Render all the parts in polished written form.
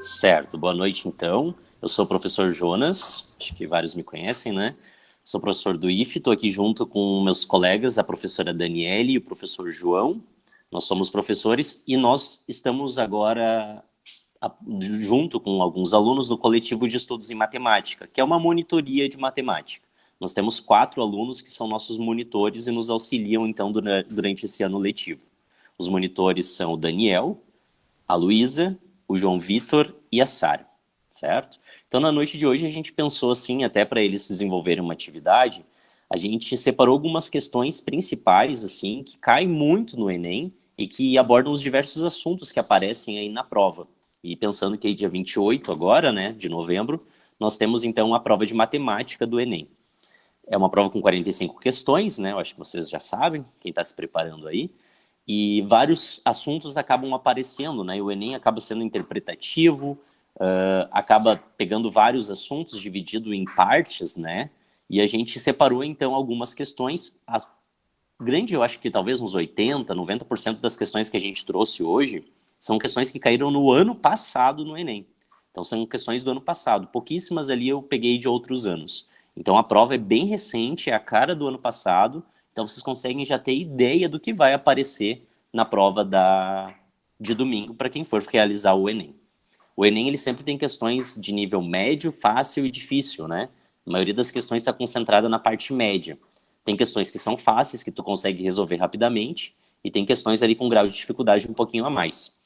Certo, boa noite então. Eu sou o professor Jonas, acho que vários me conhecem, né? Sou professor do IFE, estou aqui junto com meus colegas, a professora Daniele e o professor João. Nós somos professores e nós estamos agora junto com alguns alunos no coletivo de estudos em matemática, que é uma monitoria de matemática. Nós temos 4 alunos que são nossos monitores e nos auxiliam então durante esse ano letivo. Os monitores são o Daniel, a Luísa, o João Vitor e a Sara, certo? Então, na noite de hoje, a gente pensou assim, até para eles desenvolverem uma atividade, a gente separou algumas questões principais, assim, que caem muito no Enem e que abordam os diversos assuntos que aparecem aí na prova. E pensando que é dia 28 agora, né, de novembro, nós temos então a prova de matemática do Enem. É uma prova com 45 questões, né, eu acho que vocês já sabem, quem está se preparando aí, e vários assuntos acabam aparecendo, né? E o Enem acaba sendo interpretativo, acaba pegando vários assuntos, dividido em partes, né? E a gente separou, então, algumas questões. A grande, eu acho que talvez uns 80%, 90% das questões que a gente trouxe hoje são questões que caíram no ano passado no Enem. Então, são questões do ano passado. Pouquíssimas ali eu peguei de outros anos. Então, a prova é bem recente, é a cara do ano passado. Então, vocês conseguem já ter ideia do que vai aparecer na prova de domingo para quem for realizar o Enem. O Enem, ele sempre tem questões de nível médio, fácil e difícil, né? A maioria das questões está concentrada na parte média. Tem questões que são fáceis, que tu consegue resolver rapidamente, e tem questões ali com grau de dificuldade um pouquinho a mais.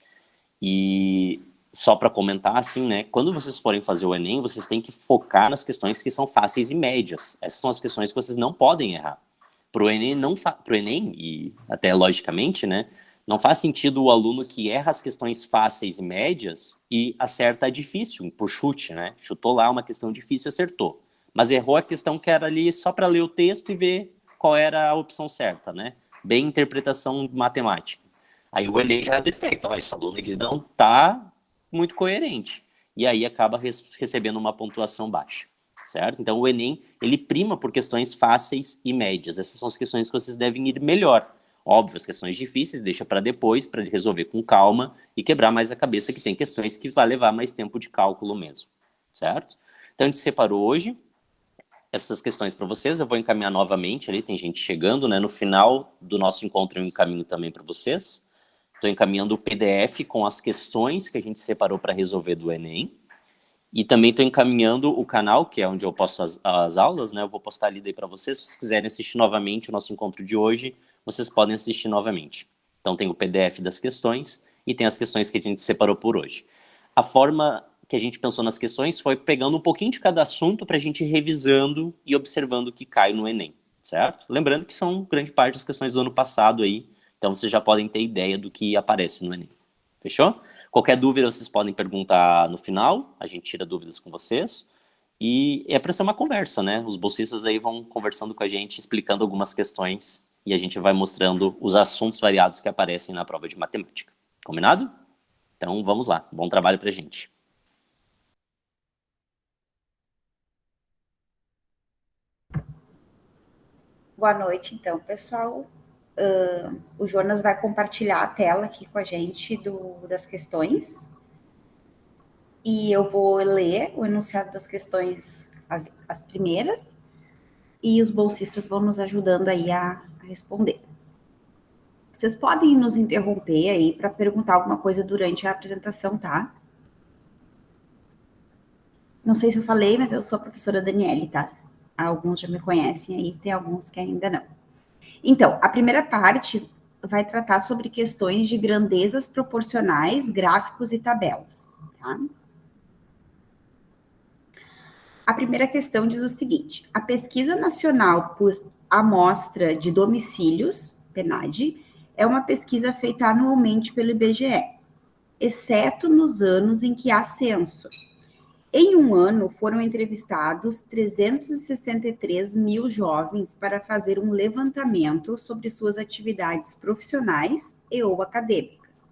E só para comentar, assim, né? Quando vocês forem fazer o Enem, vocês têm que focar nas questões que são fáceis e médias. Essas são as questões que vocês não podem errar. Pro Enem, pro Enem, e até logicamente, né? Não faz sentido o aluno que erra as questões fáceis e médias e acerta a difícil, por chute, né? Chutou lá uma questão difícil e acertou. Mas errou a questão que era ali só para ler o texto e ver qual era a opção certa, né? Bem interpretação matemática. Aí o Enem já detecta, ó, esse aluno aqui não está muito coerente. E aí acaba recebendo uma pontuação baixa, certo? Então o Enem, ele prima por questões fáceis e médias. Essas são as questões que vocês devem ir melhor. Óbvio, as questões difíceis deixa para depois, para resolver com calma e quebrar mais a cabeça, que tem questões que vai levar mais tempo de cálculo mesmo, certo? Então a gente separou hoje essas questões para vocês, eu vou encaminhar novamente ali, tem gente chegando, né? No final do nosso encontro eu encaminho também para vocês. Estou encaminhando o PDF com as questões que a gente separou para resolver do Enem. E também estou encaminhando o canal, que é onde eu posto as aulas, né? Eu vou postar ali daí para vocês. Se vocês quiserem assistir novamente o nosso encontro de hoje, vocês podem assistir novamente. Então tem o PDF das questões e tem as questões que a gente separou por hoje. A forma que a gente pensou nas questões foi pegando um pouquinho de cada assunto para a gente ir revisando e observando o que cai no Enem, certo? Lembrando que são grande parte das questões do ano passado aí, então vocês já podem ter ideia do que aparece no Enem. Fechou? Qualquer dúvida vocês podem perguntar no final, a gente tira dúvidas com vocês. E é para ser uma conversa, né? Os bolsistas aí vão conversando com a gente, explicando algumas questões e a gente vai mostrando os assuntos variados que aparecem na prova de matemática. Combinado? Então vamos lá, bom trabalho pra gente. Boa noite, então, pessoal. O Jonas vai compartilhar a tela aqui com a gente das questões. E eu vou ler o enunciado das questões, as primeiras, e os bolsistas vão nos ajudando aí a responder. Vocês podem nos interromper aí para perguntar alguma coisa durante a apresentação, tá? Não sei se eu falei, mas eu sou a professora Daniele, tá? Alguns já me conhecem aí, tem alguns que ainda não. Então, a primeira parte vai tratar sobre questões de grandezas proporcionais, gráficos e tabelas. Tá? A primeira questão diz o seguinte: a pesquisa nacional por amostra de domicílios, PNAD, é uma pesquisa feita anualmente pelo IBGE, exceto nos anos em que há censo. Em um ano, foram entrevistados 363 mil jovens para fazer um levantamento sobre suas atividades profissionais e ou acadêmicas.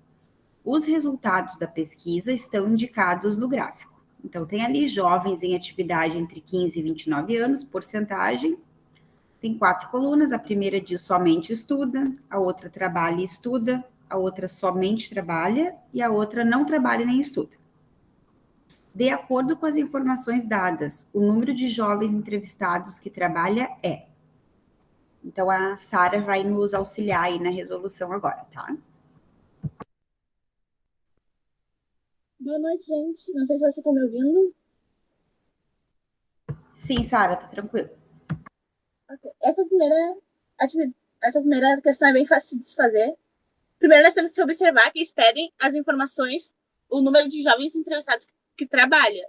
Os resultados da pesquisa estão indicados no gráfico. Então, tem ali jovens em atividade entre 15 e 29 anos, porcentagem. Tem 4 colunas, a primeira diz somente estuda, a outra trabalha e estuda, a outra somente trabalha e a outra não trabalha nem estuda. De acordo com as informações dadas, o número de jovens entrevistados que trabalha é. Então, a Sara vai nos auxiliar aí na resolução agora, tá? Boa noite, gente. Não sei se vocês estão me ouvindo. Sim, Sara, tá tranquilo. Okay. Essa primeira questão é bem fácil de se fazer. Primeiro, nós temos que observar que eles pedem as informações, o número de jovens entrevistados que trabalha.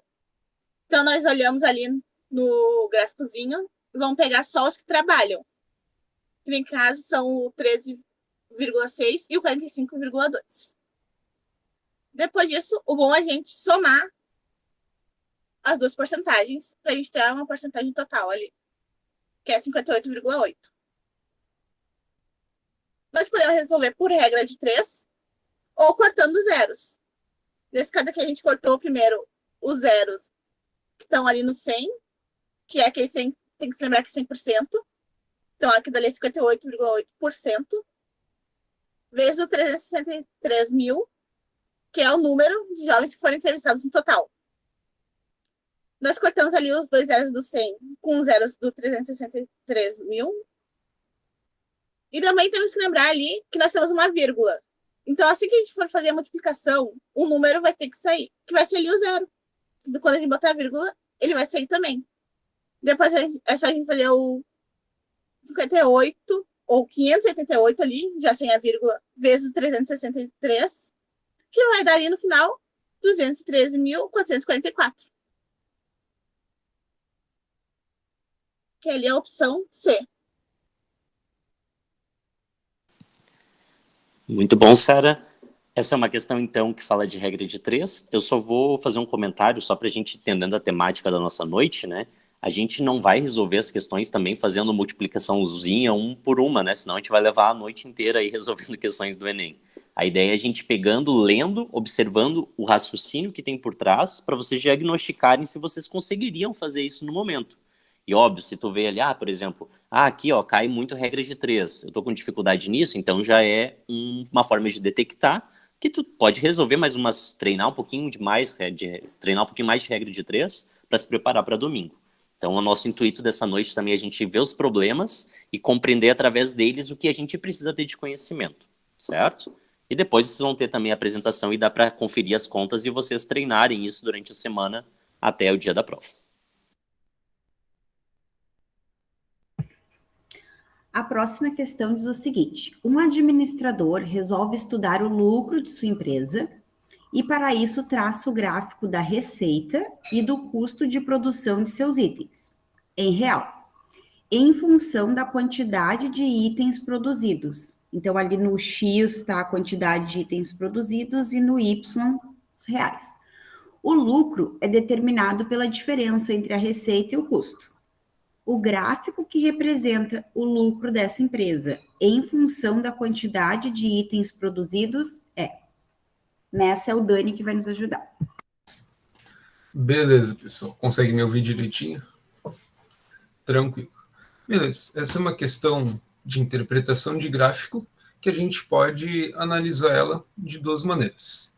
Então, nós olhamos ali no gráficozinho e vamos pegar só os que trabalham. Que, em caso, são o 13,6 e o 45,2. Depois disso, o bom é a gente somar as duas porcentagens para a gente ter uma porcentagem total ali, que é 58,8. Nós podemos resolver por regra de 3 ou cortando zeros. Nesse caso aqui, a gente cortou primeiro os zeros que estão ali no 100, que é aquele 100, tem que se lembrar que é 100%. Então, aqui dali é 58,8%, vezes o 363 mil, que é o número de jovens que foram entrevistados no total. Nós cortamos ali os dois zeros do 100 com os zeros do 363 mil. E também temos que lembrar ali que nós temos uma vírgula. Então, assim que a gente for fazer a multiplicação, o número vai ter que sair, que vai ser ali o zero. Quando a gente botar a vírgula, ele vai sair também. Depois é só a gente fazer o 58 ou 588 ali, já sem a vírgula, vezes 363, que vai dar ali no final 213.444. Que ali é a opção C. Muito bom, Sara. Essa é uma questão, então, que fala de regra de 3. Eu só vou fazer um comentário só para a gente entendendo a temática da nossa noite, né? A gente não vai resolver as questões também fazendo multiplicaçãozinha um por uma, né? Senão a gente vai levar a noite inteira aí resolvendo questões do Enem. A ideia é a gente pegando, lendo, observando o raciocínio que tem por trás para vocês diagnosticarem se vocês conseguiriam fazer isso no momento. E óbvio, se tu vê ali, por exemplo, aqui ó, cai muito regra de 3, eu tô com dificuldade nisso, então já é uma forma de detectar que tu pode resolver treinar um pouquinho mais de regra de 3 para se preparar para domingo. Então o nosso intuito dessa noite também é a gente ver os problemas e compreender através deles o que a gente precisa ter de conhecimento, certo? E depois vocês vão ter também a apresentação e dá para conferir as contas e vocês treinarem isso durante a semana até o dia da prova. A próxima questão diz o seguinte: um administrador resolve estudar o lucro de sua empresa e, para isso, traça o gráfico da receita e do custo de produção de seus itens, em real, em função da quantidade de itens produzidos. Então, ali no X está a quantidade de itens produzidos e no Y, os reais. O lucro é determinado pela diferença entre a receita e o custo. O gráfico que representa o lucro dessa empresa em função da quantidade de itens produzidos é. Nessa é o Dani que vai nos ajudar. Beleza, pessoal. Consegue me ouvir direitinho? Tranquilo. Beleza. Essa é uma questão de interpretação de gráfico que a gente pode analisar ela de duas maneiras.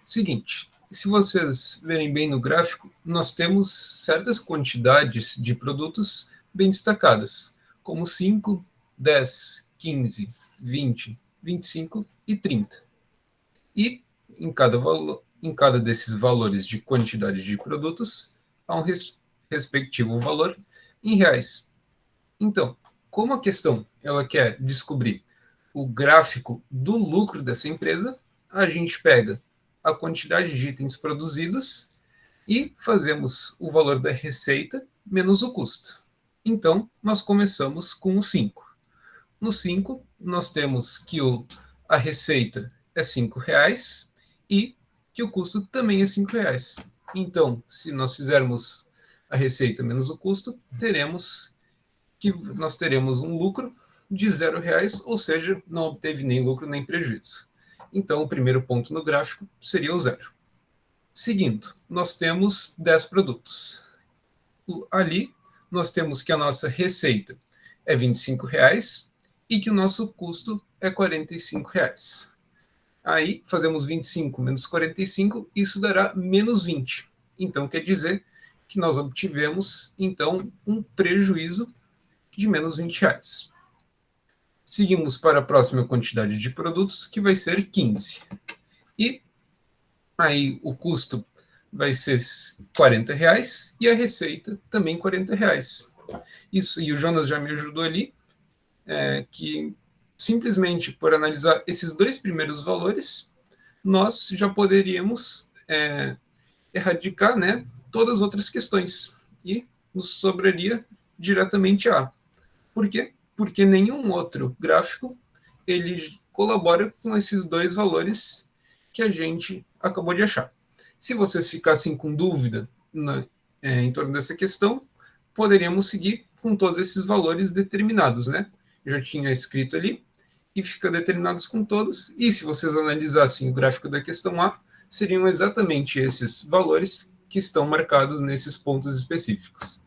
Seguinte, se vocês verem bem no gráfico, nós temos certas quantidades de produtos bem destacadas, como 5, 10, 15, 20, 25 e 30. E em cada desses valores de quantidade de produtos, há um respectivo valor em reais. Então, como a questão ela quer descobrir o gráfico do lucro dessa empresa, a gente pega a quantidade de itens produzidos e fazemos o valor da receita menos o custo. Então, nós começamos com o 5. No 5, nós temos que a receita é R$5 e que o custo também é R$5. Então, se nós fizermos a receita menos o custo, nós teremos um lucro de R$0, ou seja, não obteve nem lucro nem prejuízo. Então, o primeiro ponto no gráfico seria o 0. Seguindo, nós temos 10 produtos. Ali, nós temos que a nossa receita é R$25 e que o nosso custo é R$45. Aí, fazemos 25 menos 45, isso dará menos 20. Então, quer dizer que nós obtivemos, então, um prejuízo de menos R$ 20. Seguimos para a próxima quantidade de produtos, que vai ser 15. E aí o custo vai ser R$ 40 e a receita também R$ 40. Isso, e o Jonas já me ajudou ali, que simplesmente por analisar esses dois primeiros valores, nós já poderíamos erradicar, né, todas as outras questões e nos sobraria diretamente A. Por quê? Porque nenhum outro gráfico ele colabora com esses dois valores que a gente acabou de achar. Se vocês ficassem com dúvida em torno dessa questão, poderíamos seguir com todos esses valores determinados, né? Eu já tinha escrito ali e fica determinados com todos. E se vocês analisassem o gráfico da questão A, seriam exatamente esses valores que estão marcados nesses pontos específicos.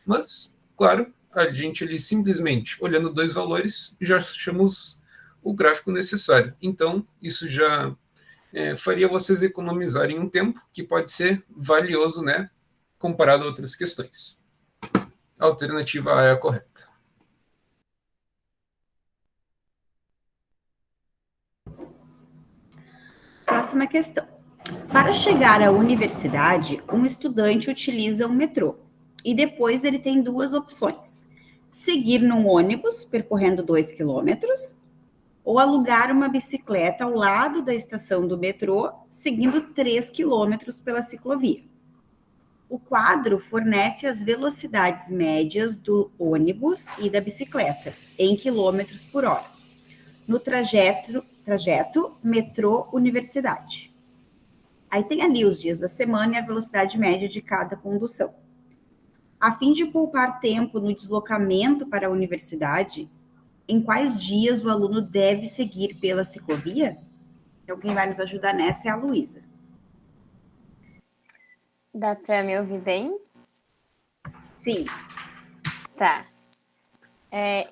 Mas, claro, a gente ali simplesmente olhando dois valores já achamos o gráfico necessário. Então, isso já faria vocês economizarem um tempo que pode ser valioso, né, comparado a outras questões. A alternativa A é a correta. Próxima questão. Para chegar à universidade, um estudante utiliza um metrô e depois ele tem duas opções: seguir num ônibus percorrendo 2 quilômetros ou alugar uma bicicleta ao lado da estação do metrô, seguindo 3 quilômetros pela ciclovia. O quadro fornece as velocidades médias do ônibus e da bicicleta em quilômetros por hora, no trajeto metrô-universidade. Aí tem ali os dias da semana e a velocidade média de cada condução. A fim de poupar tempo no deslocamento para a universidade, em quais dias o aluno deve seguir pela ciclovia? Então, quem vai nos ajudar nessa é a Luísa. Dá para me ouvir bem? Sim. Tá.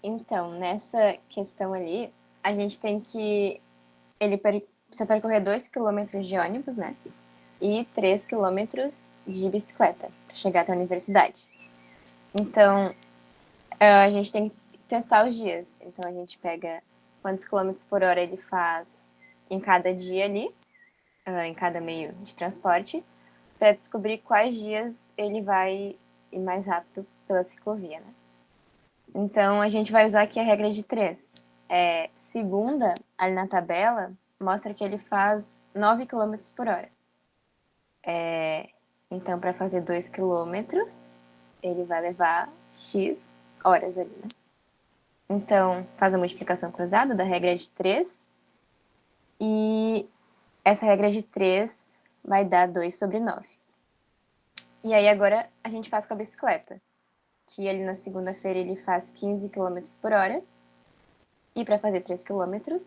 Então, nessa questão ali, a gente tem que ele precisa percorrer 2 quilômetros de ônibus, né? E 3 quilômetros de bicicleta para chegar até a universidade. Então, a gente tem que testar os dias. Então, a gente pega quantos quilômetros por hora ele faz em cada dia ali, em cada meio de transporte, para descobrir quais dias ele vai ir mais rápido pela ciclovia, né? Então, a gente vai usar aqui a regra de 3. Segunda, ali na tabela, mostra que ele faz 9 km por hora. Então, para fazer 2 km, ele vai levar X horas ali, né? Então, faz a multiplicação cruzada da regra de 3. E essa regra de 3 vai dar 2 sobre 9. E aí, agora, a gente faz com a bicicleta. Que ali na segunda-feira ele faz 15 km por hora. E para fazer 3 km,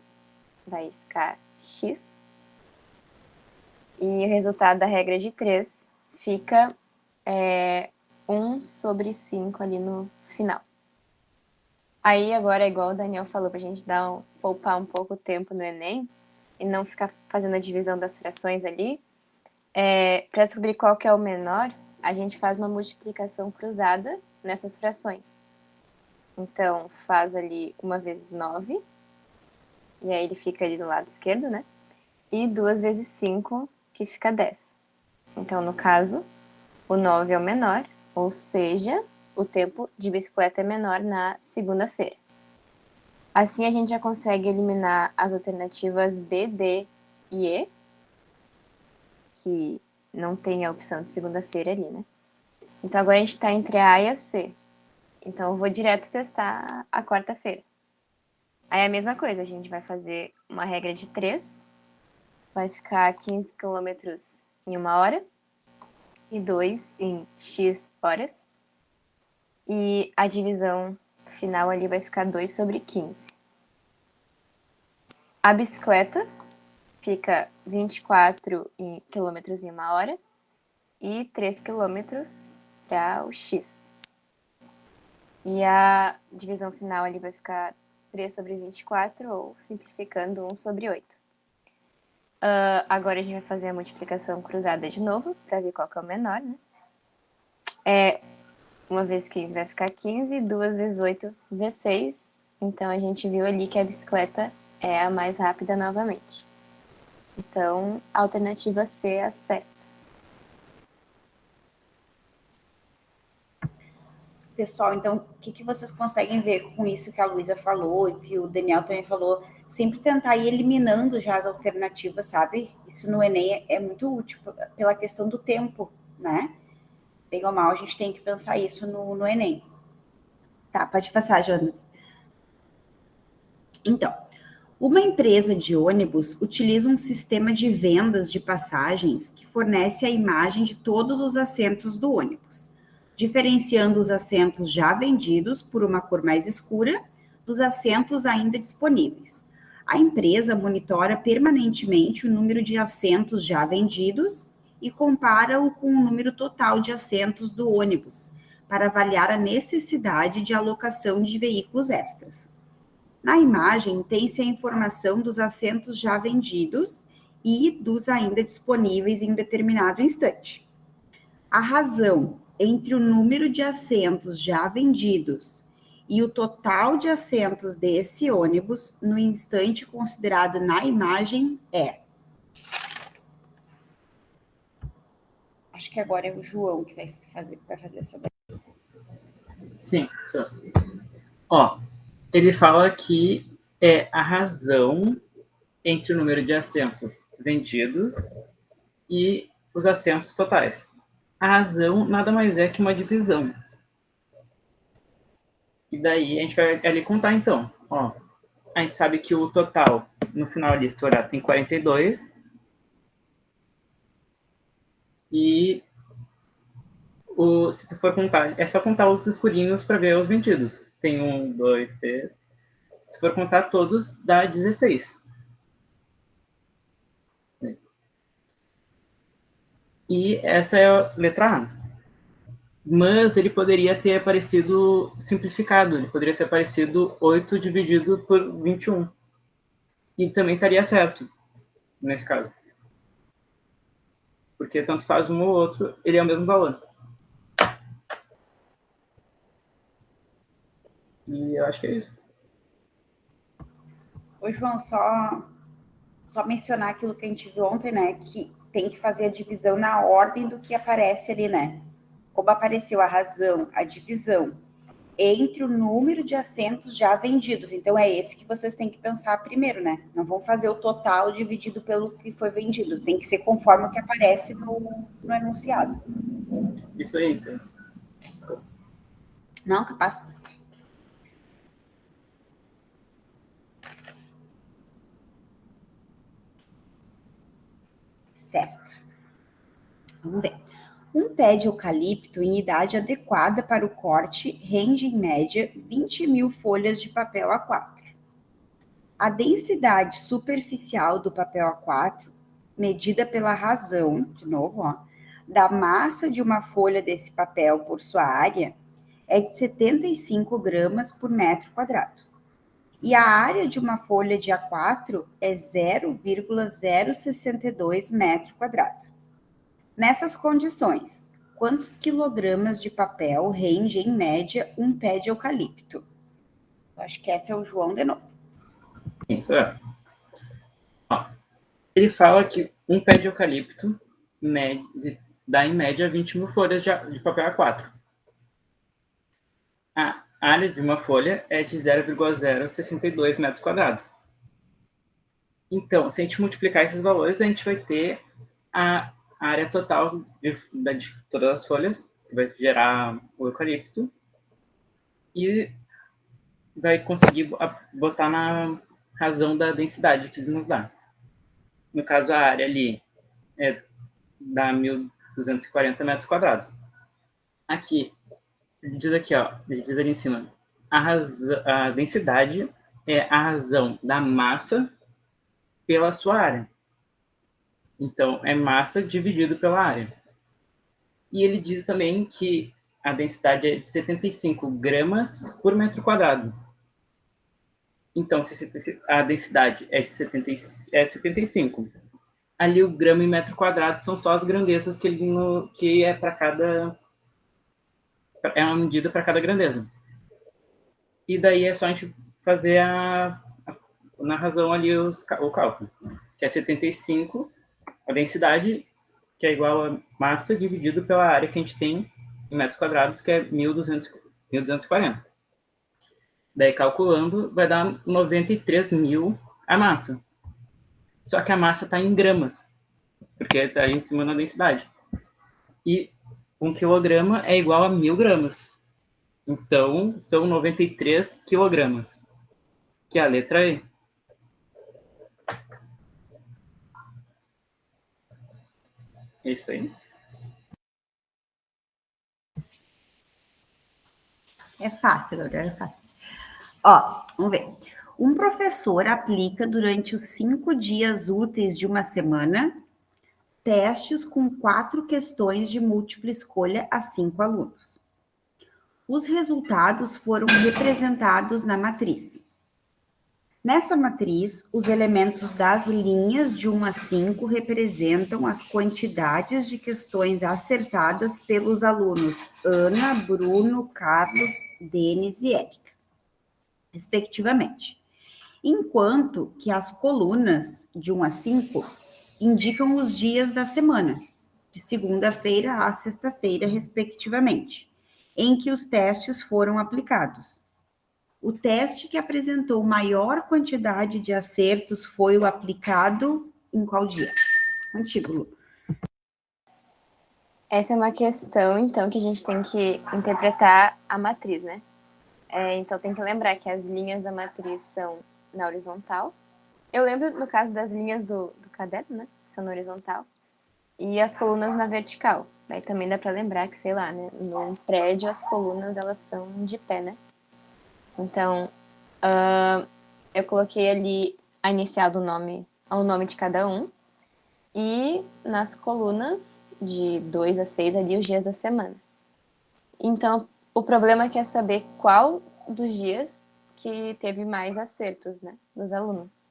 vai ficar X. E o resultado da regra de 3 fica 1 sobre 5 ali no final. Aí agora é igual o Daniel falou, pra gente poupar um pouco o tempo no Enem e não ficar fazendo a divisão das frações ali. Para descobrir qual que é o menor, a gente faz uma multiplicação cruzada nessas frações. Então, faz ali 1 vezes 9, e aí ele fica ali do lado esquerdo, né? E 2 vezes 5, que fica 10. Então, no caso, o 9 é o menor, ou seja, o tempo de bicicleta é menor na segunda-feira. Assim, a gente já consegue eliminar as alternativas B, D e E, que não tem a opção de segunda-feira ali, né? Então, agora a gente está entre a A e a C. Então, eu vou direto testar a quarta-feira. Aí é a mesma coisa, a gente vai fazer uma regra de 3, vai ficar 15 km em 1 hora e 2 em X horas. E a divisão final ali vai ficar 2 sobre 15. A bicicleta fica 24 km em 1 hora e 3 km para o X. E a divisão final ali vai ficar 3 sobre 24, ou simplificando 1 sobre 8. Agora a gente vai fazer a multiplicação cruzada de novo, para ver qual que é o menor, né? Uma vezes 15 vai ficar 15, 2 vezes 8, 16. Então, a gente viu ali que a bicicleta é a mais rápida novamente. Então, a alternativa C é a certa. Pessoal, então, o que vocês conseguem ver com isso que a Luísa falou e que o Daniel também falou? Sempre tentar ir eliminando já as alternativas, sabe? Isso no Enem é muito útil pela questão do tempo, né? Bem ou mal, a gente tem que pensar isso no Enem. Tá, pode passar, Jonas. Então, uma empresa de ônibus utiliza um sistema de vendas de passagens que fornece a imagem de todos os assentos do ônibus, diferenciando os assentos já vendidos por uma cor mais escura dos assentos ainda disponíveis. A empresa monitora permanentemente o número de assentos já vendidos e compara-o com o número total de assentos do ônibus, para avaliar a necessidade de alocação de veículos extras. Na imagem, tem-se a informação dos assentos já vendidos e dos ainda disponíveis em determinado instante. A razão entre o número de assentos já vendidos e o total de assentos desse ônibus no instante considerado na imagem é... Acho que agora é o João que vai fazer essa... Sim, senhor. Ó, ele fala que é a razão entre o número de assentos vendidos e os assentos totais. A razão nada mais é que uma divisão. E daí a gente vai ali contar, então. Ó, a gente sabe que o total, no final ali, estourado, tem 42. E se tu for contar, é só contar os escurinhos para ver os vendidos. Tem 1, 2, 3. Se tu for contar todos, dá 16. E essa é a letra A. Mas ele poderia ter aparecido simplificado. Ele poderia ter aparecido 8 dividido por 21. E também estaria certo, nesse caso. Porque tanto faz um ou outro, ele é o mesmo valor. E eu acho que é isso. Ô, João, só mencionar aquilo que a gente viu ontem, né? Que tem que fazer a divisão na ordem do que aparece ali, né? Como apareceu a razão, a divisão entre o número de assentos já vendidos. Então, é esse que vocês têm que pensar primeiro, né? Não vão fazer o total dividido pelo que foi vendido. Tem que ser conforme o que aparece no enunciado. Isso é isso. Não, capaz. Certo. Vamos ver. Um pé de eucalipto em idade adequada para o corte rende, em média, 20.000 folhas de papel A4. A densidade superficial do papel A4, medida pela razão, de novo, ó, da massa de uma folha desse papel por sua área, é de 75 gramas por metro quadrado. E a área de uma folha de A4 é 0,062 metro quadrado. Nessas condições, quantos quilogramas de papel rende, em média, um pé de eucalipto? Eu acho que esse é o João de novo. Isso é. Ó, ele fala que um pé de eucalipto dá, em média, 20.000 folhas de papel A4. A área de uma folha é de 0,062 metros quadrados. Então, se a gente multiplicar esses valores, a gente vai ter a área total de todas as folhas, que vai gerar o eucalipto, e vai conseguir botar na razão da densidade que nos dá. No caso, a área ali dá 1.240 metros quadrados. Aqui, ele diz aqui, ó, ele diz ali em cima, a densidade é a razão da massa pela sua área. Então, é massa dividido pela área. E ele diz também que a densidade é de 75 gramas por metro quadrado. Então, se a densidade é de 75 ali o grama e metro quadrado são só as grandezas que é para cada... É uma medida para cada grandeza. E daí é só a gente fazer na razão ali o cálculo, que é 75, a densidade, que é igual a massa dividido pela área que a gente tem em metros quadrados, que é 1.240. Daí, calculando, vai dar 93.000 a massa. Só que a massa está em gramas, porque está em cima da densidade. E 1 quilograma é igual a 1.000 gramas. Então, são 93 quilogramas, que é a letra E. É isso aí. É fácil, Gabriel, é fácil. Ó, vamos ver. Um professor aplica durante os 5 dias úteis de uma semana testes com 4 questões de múltipla escolha a 5 alunos. Os resultados foram representados na matriz. Nessa matriz, os elementos das linhas de 1 a 5 representam as quantidades de questões acertadas pelos alunos Ana, Bruno, Carlos, Denis e Érica, respectivamente. Enquanto que as colunas de 1 a 5 indicam os dias da semana, de segunda-feira a sexta-feira, respectivamente, em que os testes foram aplicados. O teste que apresentou maior quantidade de acertos foi o aplicado em qual dia? Contigo, Lu. Essa é uma questão, então, que a gente tem que interpretar a matriz, né? Então, tem que lembrar que as linhas da matriz são na horizontal. Eu lembro, no caso das linhas do caderno, né? Que são na horizontal. E as colunas na vertical. Daí também dá para lembrar que, sei lá, né? Num prédio, as colunas, elas são de pé, né? Então, eu coloquei ali a inicial do nome, o nome de cada um. E nas colunas, de 2 a 6, ali, os dias da semana. Então, o problema é saber qual dos dias que teve mais acertos, né, dos alunos.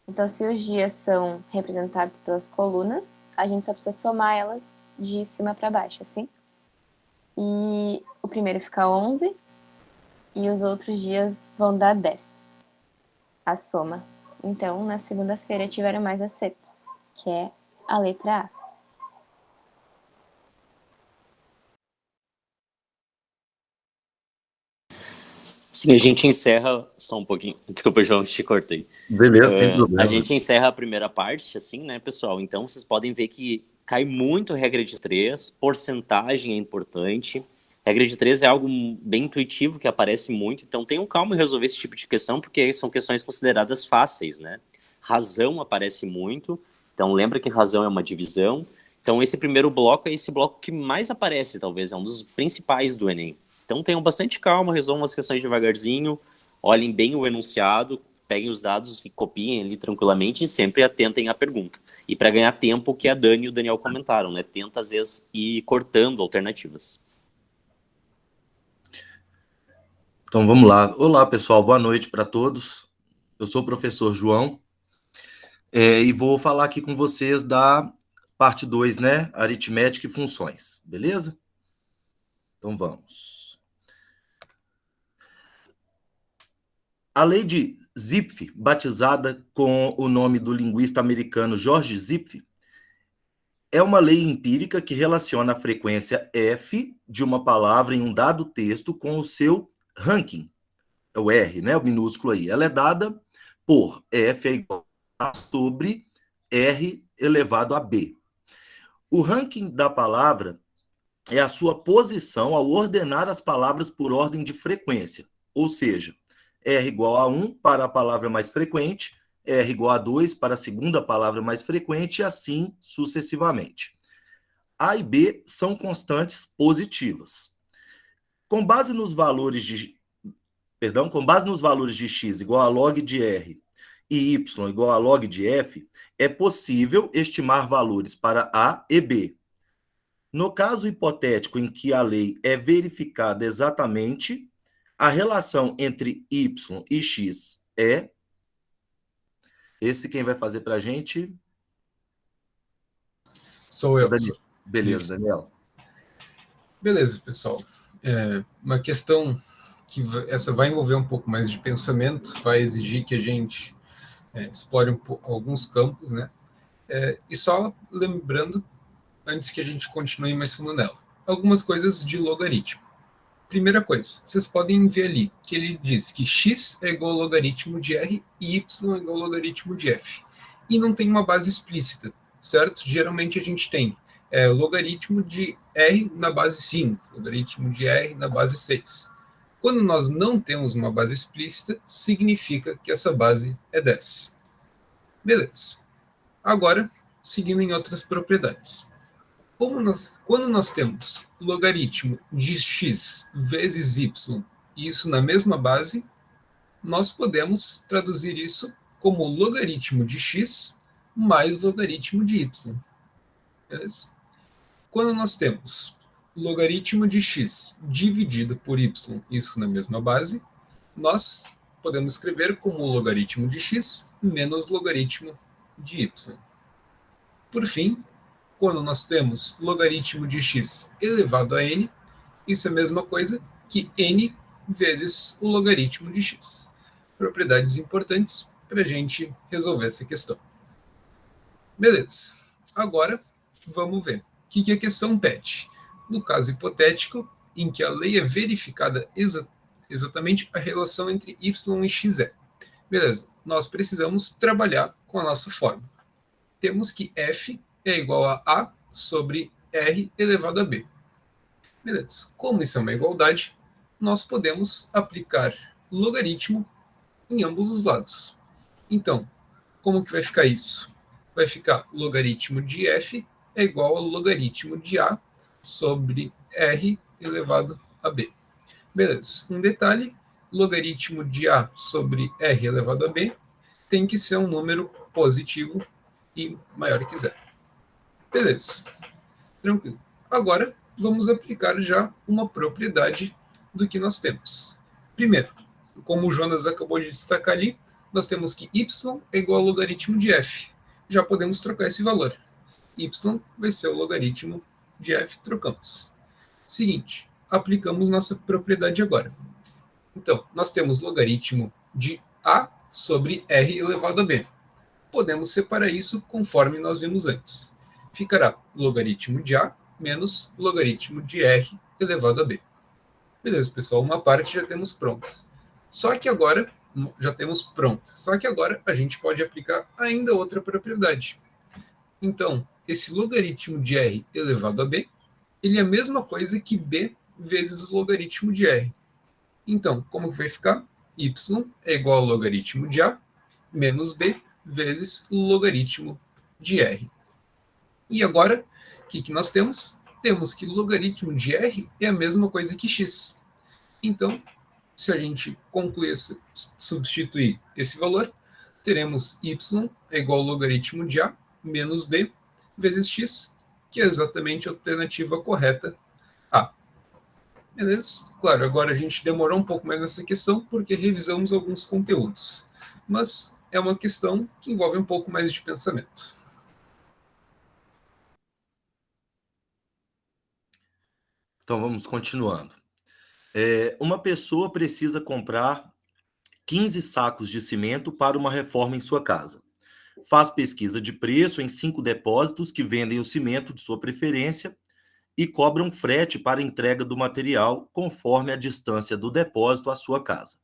Então, se os dias são representados pelas colunas, a gente só precisa somar elas de cima para baixo, assim. E o primeiro fica 11, e os outros dias vão dar 10, a soma. Então, na segunda-feira tiveram mais acertos, que é a letra A. Sim, a gente encerra só um pouquinho. Desculpa, João, te cortei. Beleza, sem problema. A gente encerra a primeira parte, assim, né, pessoal? Então, vocês podem ver que cai muito regra de 3, porcentagem é importante. Regra de 3 é algo bem intuitivo, que aparece muito. Então, tenham calma em resolver esse tipo de questão, porque são questões consideradas fáceis, né? Razão aparece muito. Então, lembra que razão é uma divisão. Então, esse primeiro bloco é esse bloco que mais aparece, talvez. É um dos principais do Enem. Então tenham bastante calma, resolvam as questões devagarzinho, olhem bem o enunciado, peguem os dados e copiem ali tranquilamente e sempre atentem à pergunta. E para ganhar tempo, o que a Dani e o Daniel comentaram, né? Tenta, às vezes, ir cortando alternativas. Então vamos lá. Olá, pessoal, boa noite para todos. Eu sou o professor João e vou falar aqui com vocês da parte 2, né? Aritmética e funções, beleza? Então vamos. A lei de Zipf, batizada com o nome do linguista americano George Zipf, é uma lei empírica que relaciona a frequência f de uma palavra em um dado texto com o seu ranking, é o R, né, o minúsculo aí. Ela é dada por f é igual a sobre R elevado a B. O ranking da palavra é a sua posição ao ordenar as palavras por ordem de frequência, ou seja, R igual a 1 para a palavra mais frequente, R igual a 2 para a segunda palavra mais frequente e assim sucessivamente. A e B são constantes positivas. Com base nos valores de x igual a log de R e y igual a log de f, é possível estimar valores para A e B. No caso hipotético em que a lei é verificada exatamente, a relação entre y e x é... Esse quem vai fazer para a gente? Sou eu. Daniel. Beleza, Isso. Daniel. Beleza, pessoal. Uma questão que essa vai envolver um pouco mais de pensamento, vai exigir que a gente explore alguns campos, né? E só lembrando, antes que a gente continue mais fundo nela, algumas coisas de logaritmo. Primeira coisa, vocês podem ver ali que ele diz que x é igual ao logaritmo de r e y é igual ao logaritmo de f. E não tem uma base explícita, certo? Geralmente a gente tem logaritmo de r na base 5, logaritmo de r na base 6. Quando nós não temos uma base explícita, significa que essa base é 10. Beleza. Agora, seguindo em outras propriedades. Quando nós temos logaritmo de x vezes y, e isso na mesma base, nós podemos traduzir isso como logaritmo de x mais logaritmo de y. Beleza? Quando nós temos logaritmo de x dividido por y, isso na mesma base, nós podemos escrever como logaritmo de x menos logaritmo de y. Por fim, quando nós temos logaritmo de x elevado a n, isso é a mesma coisa que n vezes o logaritmo de x. Propriedades importantes para a gente resolver essa questão. Beleza. Agora, vamos ver o que a questão pede. No caso hipotético, em que a lei é verificada exatamente a relação entre y e x é. Beleza. Nós precisamos trabalhar com a nossa fórmula. Temos que f é igual a sobre r elevado a b. Beleza. Como isso é uma igualdade, nós podemos aplicar logaritmo em ambos os lados. Então, como que vai ficar isso? Vai ficar logaritmo de f é igual ao logaritmo de a sobre r elevado a b. Beleza. Um detalhe, logaritmo de a sobre r elevado a b tem que ser um número positivo e maior que zero. Beleza. Tranquilo. Agora, vamos aplicar já uma propriedade do que nós temos. Primeiro, como o Jonas acabou de destacar ali, nós temos que y é igual ao logaritmo de f. Já podemos trocar esse valor. Y vai ser o logaritmo de f, trocamos. Seguinte, aplicamos nossa propriedade agora. Então, nós temos logaritmo de a sobre r elevado a b. Podemos separar isso conforme nós vimos antes. Ficará logaritmo de a menos logaritmo de r elevado a b. Beleza, pessoal, uma parte já temos prontas. Só que agora a gente pode aplicar ainda outra propriedade. Então, esse logaritmo de r elevado a b, ele é a mesma coisa que b vezes o logaritmo de r. Então, como que vai ficar? Y é igual ao logaritmo de a menos b vezes o logaritmo de r. E agora, o que nós temos? Temos que logaritmo de r é a mesma coisa que x. Então, se a gente concluir, substituir esse valor, teremos y é igual ao logaritmo de a menos b vezes x, que é exatamente a alternativa correta, a. Beleza? Claro, agora a gente demorou um pouco mais nessa questão, porque revisamos alguns conteúdos. Mas é uma questão que envolve um pouco mais de pensamento. Então, vamos continuando. Uma pessoa precisa comprar 15 sacos de cimento para uma reforma em sua casa. Faz pesquisa de preço em 5 depósitos que vendem o cimento de sua preferência e cobram frete para a entrega do material conforme a distância do depósito à sua casa.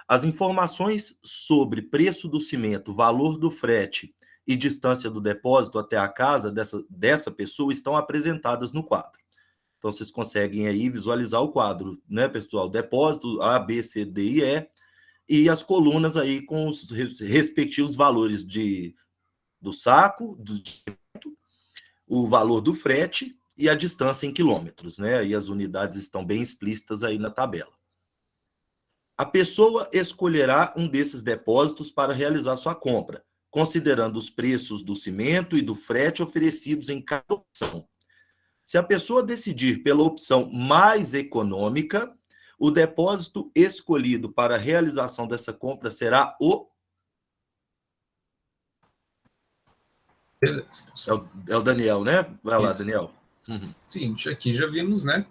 As informações sobre preço do cimento, valor do frete e distância do depósito até a casa dessa pessoa estão apresentadas no quadro. Então, vocês conseguem aí visualizar o quadro, né, pessoal? Depósito A, B, C, D e E, e as colunas aí com os respectivos valores do saco, o valor do frete e a distância em quilômetros, né? E as unidades estão bem explícitas aí na tabela. A pessoa escolherá um desses depósitos para realizar sua compra, considerando os preços do cimento e do frete oferecidos em cada opção. Se a pessoa decidir pela opção mais econômica, o depósito escolhido para a realização dessa compra será o Beleza, É pessoal. o Daniel, né? Vai lá, Isso. Daniel. Uhum. Seguinte, aqui já vimos, né,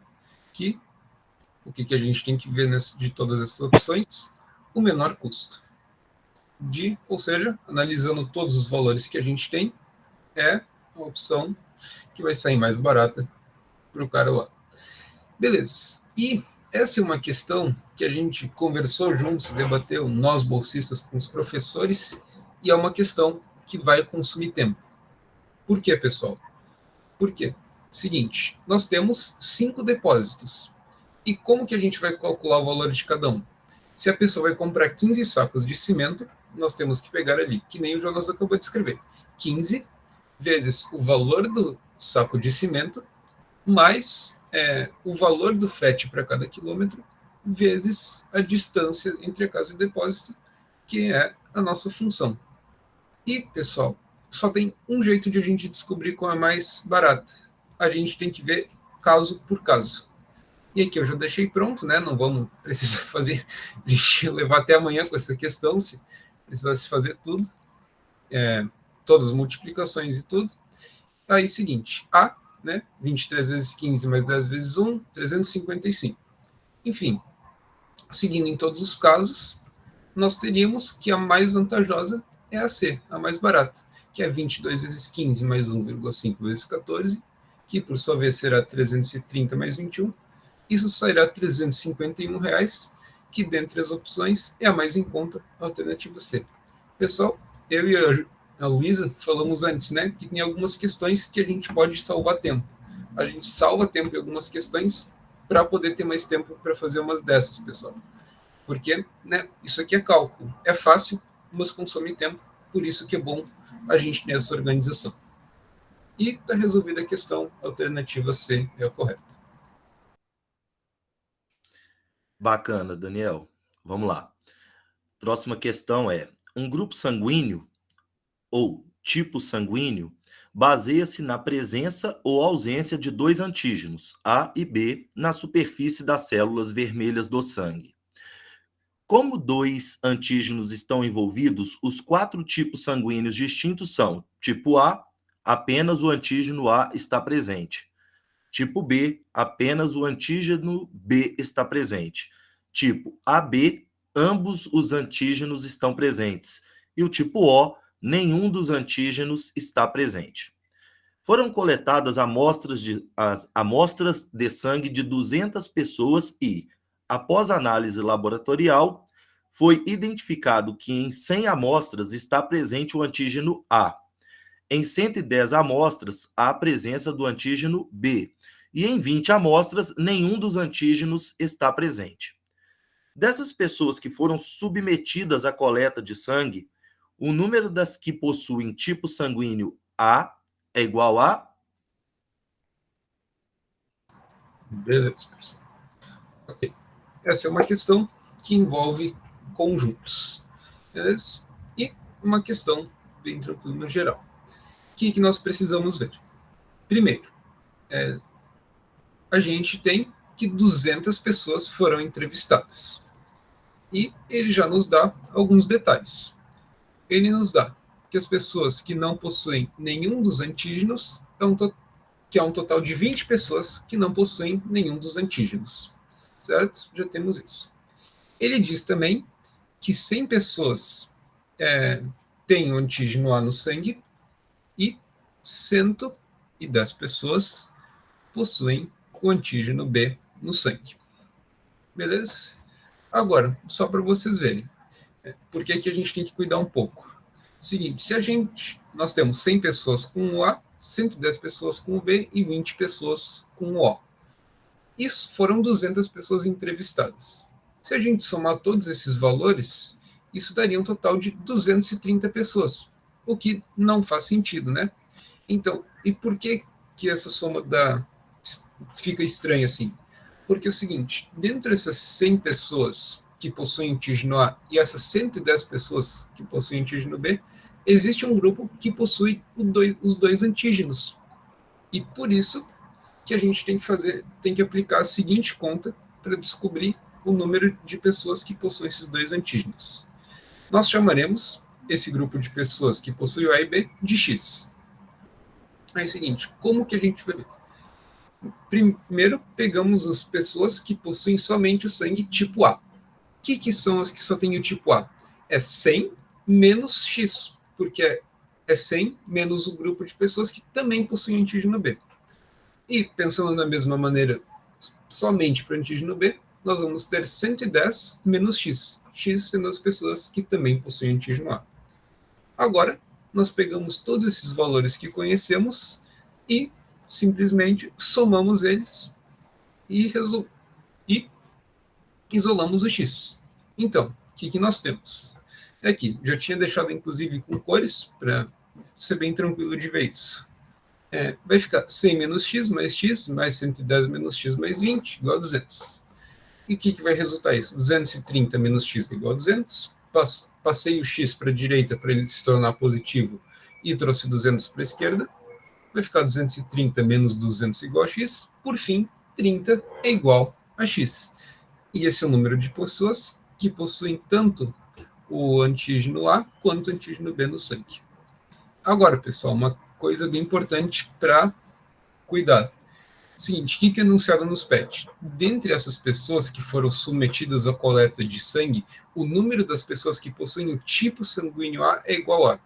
que o que a gente tem que ver de todas essas opções? O menor custo. Ou seja, analisando todos os valores que a gente tem, é a opção que vai sair mais barata para o cara lá. Beleza. E essa é uma questão que a gente conversou juntos, debateu, nós bolsistas com os professores, e é uma questão que vai consumir tempo. Por quê, pessoal? Por quê? Seguinte, nós temos 5 depósitos. E como que a gente vai calcular o valor de cada um? Se a pessoa vai comprar 15 sacos de cimento, nós temos que pegar ali, que nem o Jonas acabou de escrever, 15 vezes o valor do saco de cimento, mais o valor do frete para cada quilômetro, vezes a distância entre a casa e o depósito, que é a nossa função. E, pessoal, só tem um jeito de a gente descobrir qual é mais barato. A gente tem que ver caso por caso. E aqui eu já deixei pronto, né? Não vamos precisar fazer, a gente levar até amanhã com essa questão, se precisasse fazer tudo, todas as multiplicações e tudo. Aí, seguinte, A, né? 23 vezes 15 mais 10 vezes 1, 355. Enfim, seguindo em todos os casos, nós teríamos que a mais vantajosa é a C, a mais barata, que é 22 vezes 15 mais 1,5 vezes 14, que por sua vez será 330 mais 21. Isso sairá R$ 351, que dentre as opções é a mais em conta, a alternativa C. Pessoal, eu e a Luísa falamos antes, né, que tem algumas questões que a gente pode salvar tempo. A gente salva tempo em algumas questões para poder ter mais tempo para fazer umas dessas, pessoal. Porque, né, isso aqui é cálculo. É fácil, mas consome tempo. Por isso que é bom a gente ter essa organização. E está resolvida a questão, a alternativa C é a correta. Bacana, Daniel. Vamos lá. Próxima questão é: um grupo sanguíneo ou tipo sanguíneo baseia-se na presença ou ausência de 2 antígenos, A e B, na superfície das células vermelhas do sangue. Como 2 antígenos estão envolvidos, os 4 tipos sanguíneos distintos são: tipo A, apenas o antígeno A está presente. Tipo B, apenas o antígeno B está presente. Tipo AB, ambos os antígenos estão presentes. E o tipo O, nenhum dos antígenos está presente. Foram coletadas amostras de sangue de 200 pessoas e, após análise laboratorial, foi identificado que em 100 amostras está presente o antígeno A. Em 110 amostras, há a presença do antígeno B. E em 20 amostras, nenhum dos antígenos está presente. Dessas pessoas que foram submetidas à coleta de sangue, o número das que possuem tipo sanguíneo A é igual a... Beleza, pessoal. Ok. Essa é uma questão que envolve conjuntos. Beleza? E uma questão bem tranquila no geral. O que nós precisamos ver? Primeiro, a gente tem que 200 pessoas foram entrevistadas. E ele já nos dá alguns detalhes. Ele nos dá que as pessoas que não possuem nenhum dos antígenos, que é um total de 20 pessoas que não possuem nenhum dos antígenos. Certo? Já temos isso. Ele diz também que 100 pessoas têm o antígeno A no sangue e 110 pessoas possuem o antígeno B no sangue. Beleza? Agora, só para vocês verem, por que a gente tem que cuidar um pouco? Seguinte, nós temos 100 pessoas com o A, 110 pessoas com o B e 20 pessoas com o O. Isso foram 200 pessoas entrevistadas. Se a gente somar todos esses valores, isso daria um total de 230 pessoas, o que não faz sentido, né? Então, e por que essa soma fica estranha assim? Porque é o seguinte, dentro dessas 100 pessoas que possuem antígeno A e essas 110 pessoas que possuem antígeno B, existe um grupo que possui os dois antígenos. E por isso que a gente tem que aplicar a seguinte conta para descobrir o número de pessoas que possuem esses dois antígenos. Nós chamaremos esse grupo de pessoas que possuem o A e B de X. Aí é o seguinte, como que a gente vai ver? Primeiro, pegamos as pessoas que possuem somente o sangue tipo A. O que são as que só têm o tipo A? É 100 menos X, porque é 100 menos o grupo de pessoas que também possuem antígeno B. E pensando da mesma maneira, somente para o antígeno B, nós vamos ter 110 menos X. X sendo as pessoas que também possuem antígeno A. Agora, nós pegamos todos esses valores que conhecemos e simplesmente somamos eles e isolamos o X. Então, o que nós temos? Aqui, já tinha deixado inclusive com cores, para ser bem tranquilo de ver isso. Vai ficar 100 menos X mais 110 menos X mais 20, igual a 200. E o que vai resultar isso? 230 menos X igual a 200. Passei o X para a direita para ele se tornar positivo e trouxe 200 para a esquerda. Vai ficar 230 menos 200 igual a X. Por fim, 30 é igual a X. E esse é o número de pessoas que possuem tanto o antígeno A quanto o antígeno B no sangue. Agora, pessoal, uma coisa bem importante para cuidar. Seguinte, o que é anunciado nos PET? Dentre essas pessoas que foram submetidas à coleta de sangue, o número das pessoas que possuem o tipo sanguíneo A é igual a. O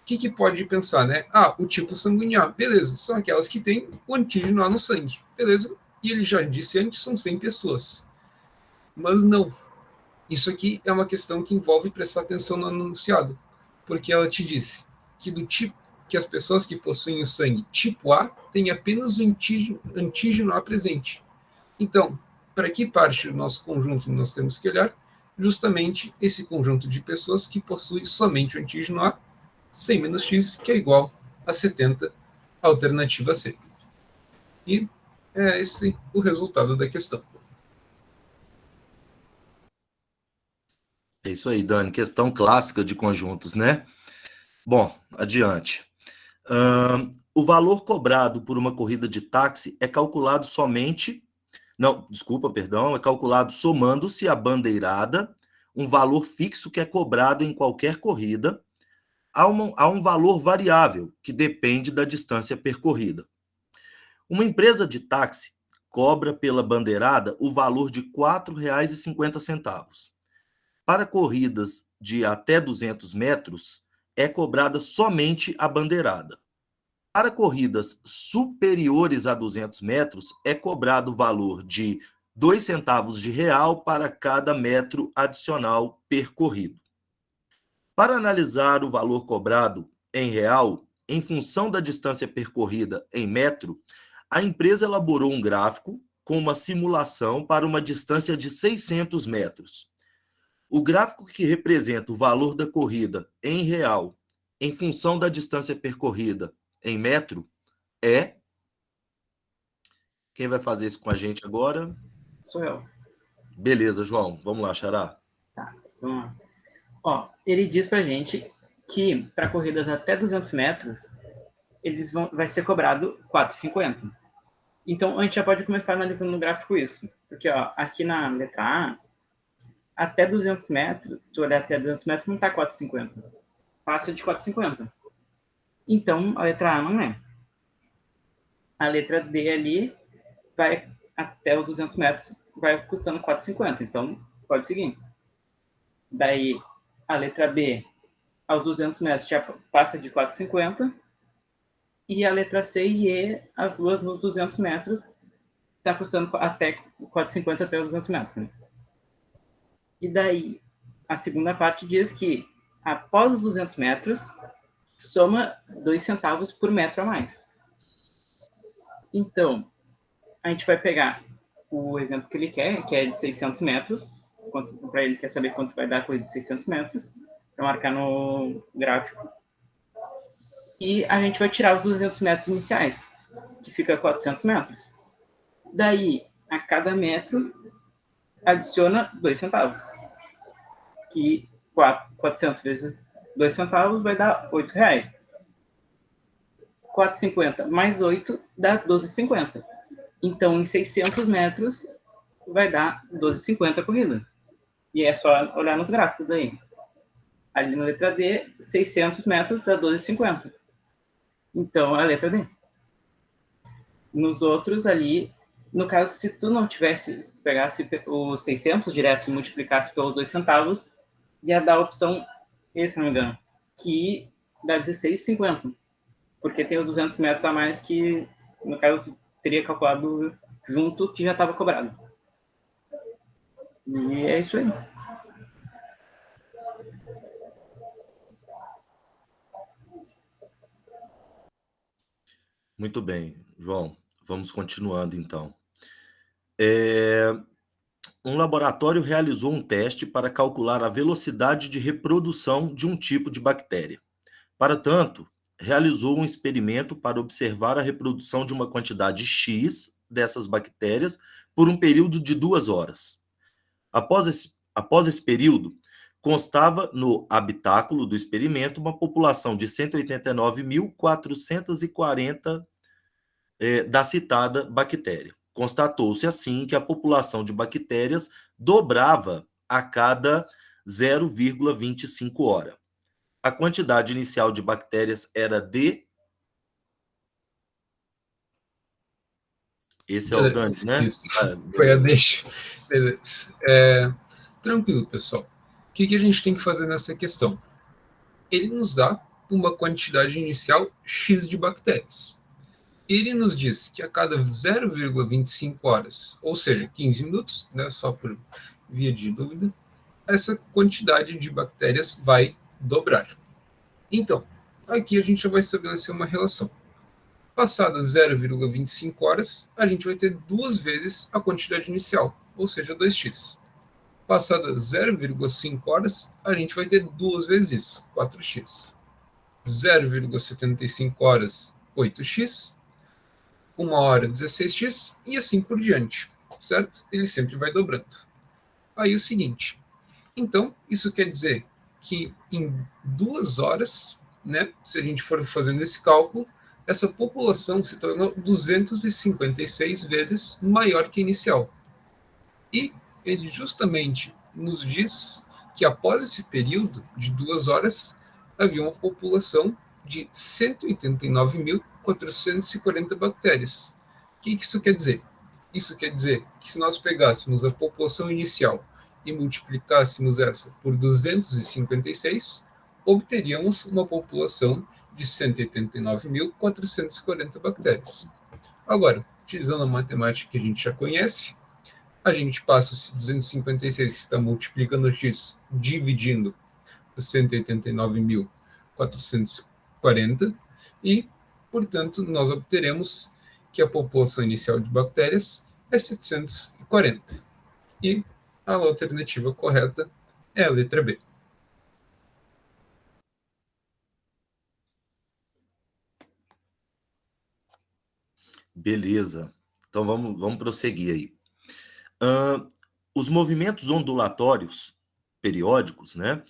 que pode pensar, né? O tipo sanguíneo A, beleza, são aquelas que têm o antígeno A no sangue, beleza? E ele já disse antes, são 100 pessoas. Mas não. Isso aqui é uma questão que envolve prestar atenção no anunciado, porque ela te diz que do tipo que as pessoas que possuem o sangue tipo A têm apenas o antígeno A presente. Então, para que parte do nosso conjunto nós temos que olhar? Justamente esse conjunto de pessoas que possui somente o antígeno A, 100 menos X, que é igual a 70, alternativa C. E é esse o resultado da questão. É isso aí, Dani. Questão clássica de conjuntos, né? Bom, adiante. O valor cobrado por uma corrida de táxi é calculado somente... Não, desculpa, perdão. É calculado somando-se a bandeirada, um valor fixo que é cobrado em qualquer corrida, a um valor variável, que depende da distância percorrida. Uma empresa de táxi cobra pela bandeirada o valor de R$ 4,50. Para corridas de até 200 metros, é cobrada somente a bandeirada. Para corridas superiores a 200 metros, é cobrado o valor de 2 centavos de real para cada metro adicional percorrido. Para analisar o valor cobrado em real, em função da distância percorrida em metro, a empresa elaborou um gráfico com uma simulação para uma distância de 600 metros. O gráfico que representa o valor da corrida em real em função da distância percorrida em metro é... Quem vai fazer isso com a gente agora? Sou eu. Beleza, João. Vamos lá, Xará. Tá, vamos lá. Ele diz pra gente que para corridas até 200 metros, vai ser cobrado R$ 4,50. Então, a gente já pode começar analisando no gráfico isso. Porque aqui na letra A, até 200 metros, se tu olhar até 200 metros, não está 4,50. Passa de 4,50. Então, a letra A não é. A letra D ali vai até os 200 metros, vai custando 4,50. Então, pode seguir. Daí, a letra B, aos 200 metros, já passa de 4,50. E a letra C e E, as duas nos 200 metros, está custando até 4,50 até os 200 metros. Né? E daí, a segunda parte diz que, após os 200 metros, soma 2 centavos por metro a mais. Então, a gente vai pegar o exemplo que ele quer, que é de 600 metros, para ele quer saber quanto vai dar a corrida de 600 metros, para marcar no gráfico. E a gente vai tirar os 200 metros iniciais, que fica 400 metros. Daí, a cada metro, adiciona 2 centavos. Que 400 vezes 2 centavos vai dar R$ 8,00. 4,50 mais 8 dá 12,50. Então, em 600 metros, vai dar 12,50 a corrida. E é só olhar nos gráficos daí. Ali na letra D, 600 metros dá 12,50. Então, a letra D. nos outros ali, no caso, se tu não tivesse, se tu pegasse o 600 direto e multiplicasse pelos 2 centavos, ia dar a opção, esse não me engano, que dá 16,50, porque tem os 200 metros a mais que, no caso, teria calculado junto que já estava cobrado. E é isso aí. Muito bem, João. Vamos continuando, então. Um laboratório realizou um teste para calcular a velocidade de reprodução de um tipo de bactéria. Para tanto, realizou um experimento para observar a reprodução de uma quantidade X dessas bactérias por um período de 2 horas. Após esse período, constava no habitáculo do experimento uma população de 189.440 da citada bactéria. Constatou-se, assim, que a população de bactérias dobrava a cada 0,25 hora. A quantidade inicial de bactérias era de... Esse é o Dani, né? Isso. Foi a deixa. Beleza. Tranquilo, pessoal. O que a gente tem que fazer nessa questão? Ele nos dá uma quantidade inicial X de bactérias. Ele nos diz que a cada 0,25 horas, ou seja, 15 minutos, né, só por via de dúvida, essa quantidade de bactérias vai dobrar. Então, aqui a gente já vai estabelecer uma relação. Passadas 0,25 horas, a gente vai ter 2 vezes a quantidade inicial, ou seja, 2x. Passadas 0,5 horas, a gente vai ter 2 vezes isso, 4x. 0,75 horas, 8x. 1 hora, 16x, e assim por diante, certo? Ele sempre vai dobrando. Aí o seguinte, então, isso quer dizer que em 2 horas, né, se a gente for fazendo esse cálculo, essa população se tornou 256 vezes maior que a inicial. E ele justamente nos diz que após esse período de 2 horas, havia uma população de 189.440 bactérias. O que isso quer dizer? Isso quer dizer que se nós pegássemos a população inicial e multiplicássemos essa por 256, obteríamos uma população de 189.440 bactérias. Agora, utilizando a matemática que a gente já conhece, a gente passa esse 256 que está multiplicando x, dividindo os 189.440 e, portanto, nós obteremos que a população inicial de bactérias é 740. E a alternativa correta é a letra B. Beleza. Então vamos prosseguir aí. Os movimentos ondulatórios periódicos, né,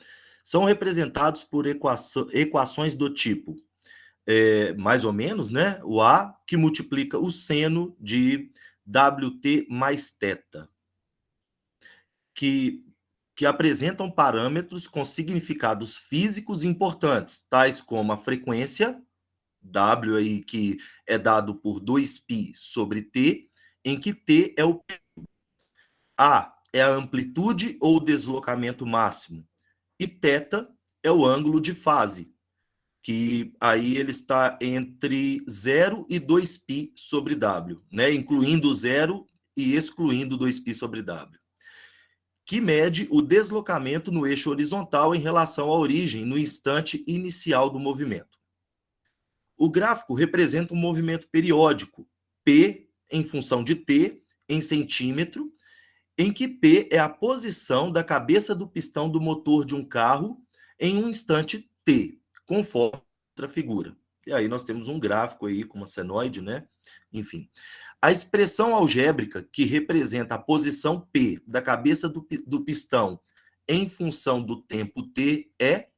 são representados por equações do tipo, mais ou menos, né, o A que multiplica o seno de WT mais θ, que apresentam parâmetros com significados físicos importantes, tais como a frequência, W aí que é dado por 2π sobre T, em que T é o período. A é a amplitude ou deslocamento máximo. E θ é o ângulo de fase, que aí ele está entre 0 e 2π sobre W, né? Incluindo 0 e excluindo 2π sobre W, que mede o deslocamento no eixo horizontal em relação à origem no instante inicial do movimento. O gráfico representa um movimento periódico, P em função de T, em centímetro, em que P é a posição da cabeça do pistão do motor de um carro em um instante T, conforme outra figura. E aí nós temos um gráfico aí com uma senoide, né? Enfim. A expressão algébrica que representa a posição P da cabeça do pistão em função do tempo T é...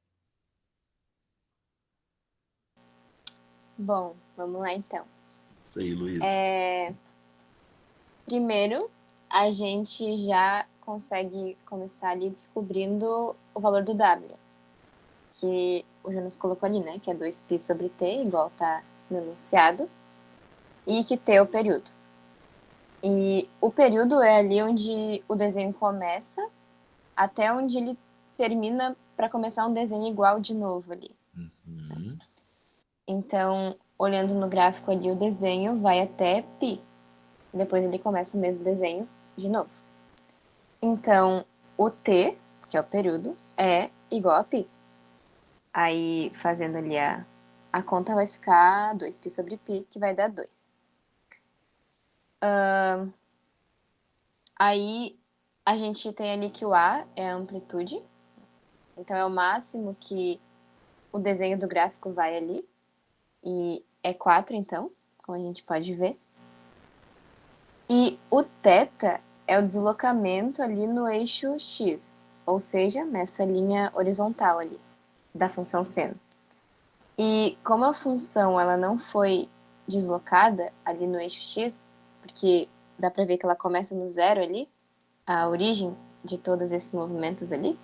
Bom, vamos lá então. Isso aí, Luísa. Primeiro, a gente já consegue começar ali descobrindo o valor do W, que o Jonas colocou ali, né? Que é 2π sobre T, igual tá no enunciado. e que T é o período. E o período é ali onde o desenho começa até onde ele termina para começar um desenho igual de novo ali. Uhum. Então, olhando no gráfico ali, o desenho vai até π. Depois ele começa o mesmo desenho de novo. Então, o T, que é o período, é igual a π. Aí, fazendo ali a conta, vai ficar 2π sobre π, que vai dar 2. Aí, a gente tem ali que o A é a amplitude. Então, é o máximo que o desenho do gráfico vai ali. E é 4, então, como a gente pode ver. E o θ é o deslocamento ali no eixo x, ou seja, nessa linha horizontal ali, da função seno. E como a função ela não foi deslocada ali no eixo x, porque dá para ver que ela começa no zero ali, a origem de todos esses movimentos ali,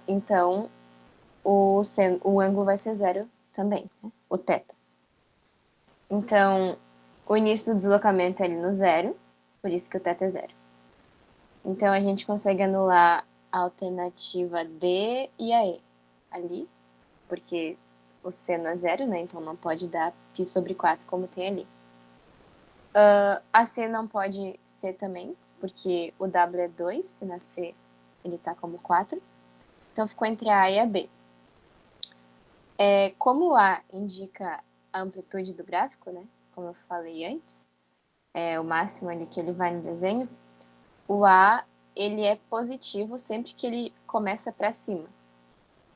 então o ângulo vai ser zero também, né? O θ. Então, o início do deslocamento é ali no zero, por isso que o θ é zero. Então, a gente consegue anular a alternativa D e a E ali, porque o seno é zero, né? Então, não pode dar π sobre 4 como tem ali. A C não pode ser também, porque o W é 2, se na C ele tá como 4. Então, ficou entre a A e a B. Como o A indica a amplitude do gráfico, né? Como eu falei antes, é o máximo ali que ele vai no desenho, o A ele é positivo sempre que ele começa para cima.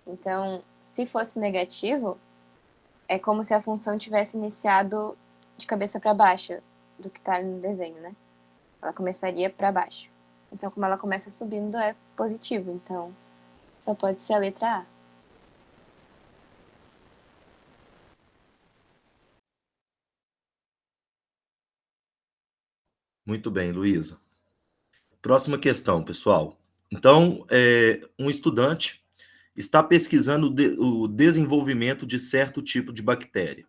Então, se fosse negativo, é como se a função tivesse iniciado de cabeça para baixo do que está no desenho, né? Ela começaria para baixo. Então, como ela começa subindo, é positivo. Então, só pode ser a letra A. Muito bem, Luísa. Próxima questão, pessoal. Então, um estudante está pesquisando o desenvolvimento de certo tipo de bactéria.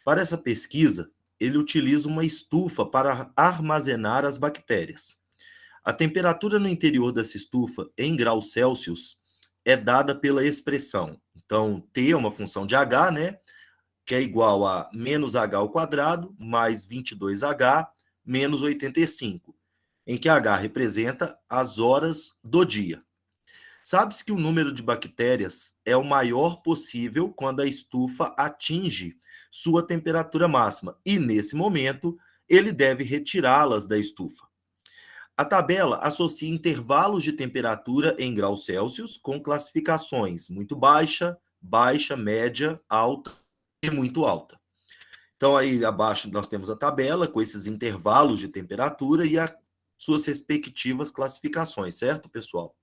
Para essa pesquisa, ele utiliza uma estufa para armazenar as bactérias. A temperatura no interior dessa estufa, em graus Celsius, é dada pela expressão. Então, T é uma função de H, né? Que é igual a menos H ao quadrado, mais 22H, menos 85, em que H representa as horas do dia. Sabe-se que o número de bactérias é o maior possível quando a estufa atinge sua temperatura máxima, e nesse momento ele deve retirá-las da estufa. A tabela associa intervalos de temperatura em graus Celsius com classificações muito baixa, baixa, média, alta e muito alta. Então, aí abaixo nós temos a tabela com esses intervalos de temperatura e as suas respectivas classificações, certo, pessoal?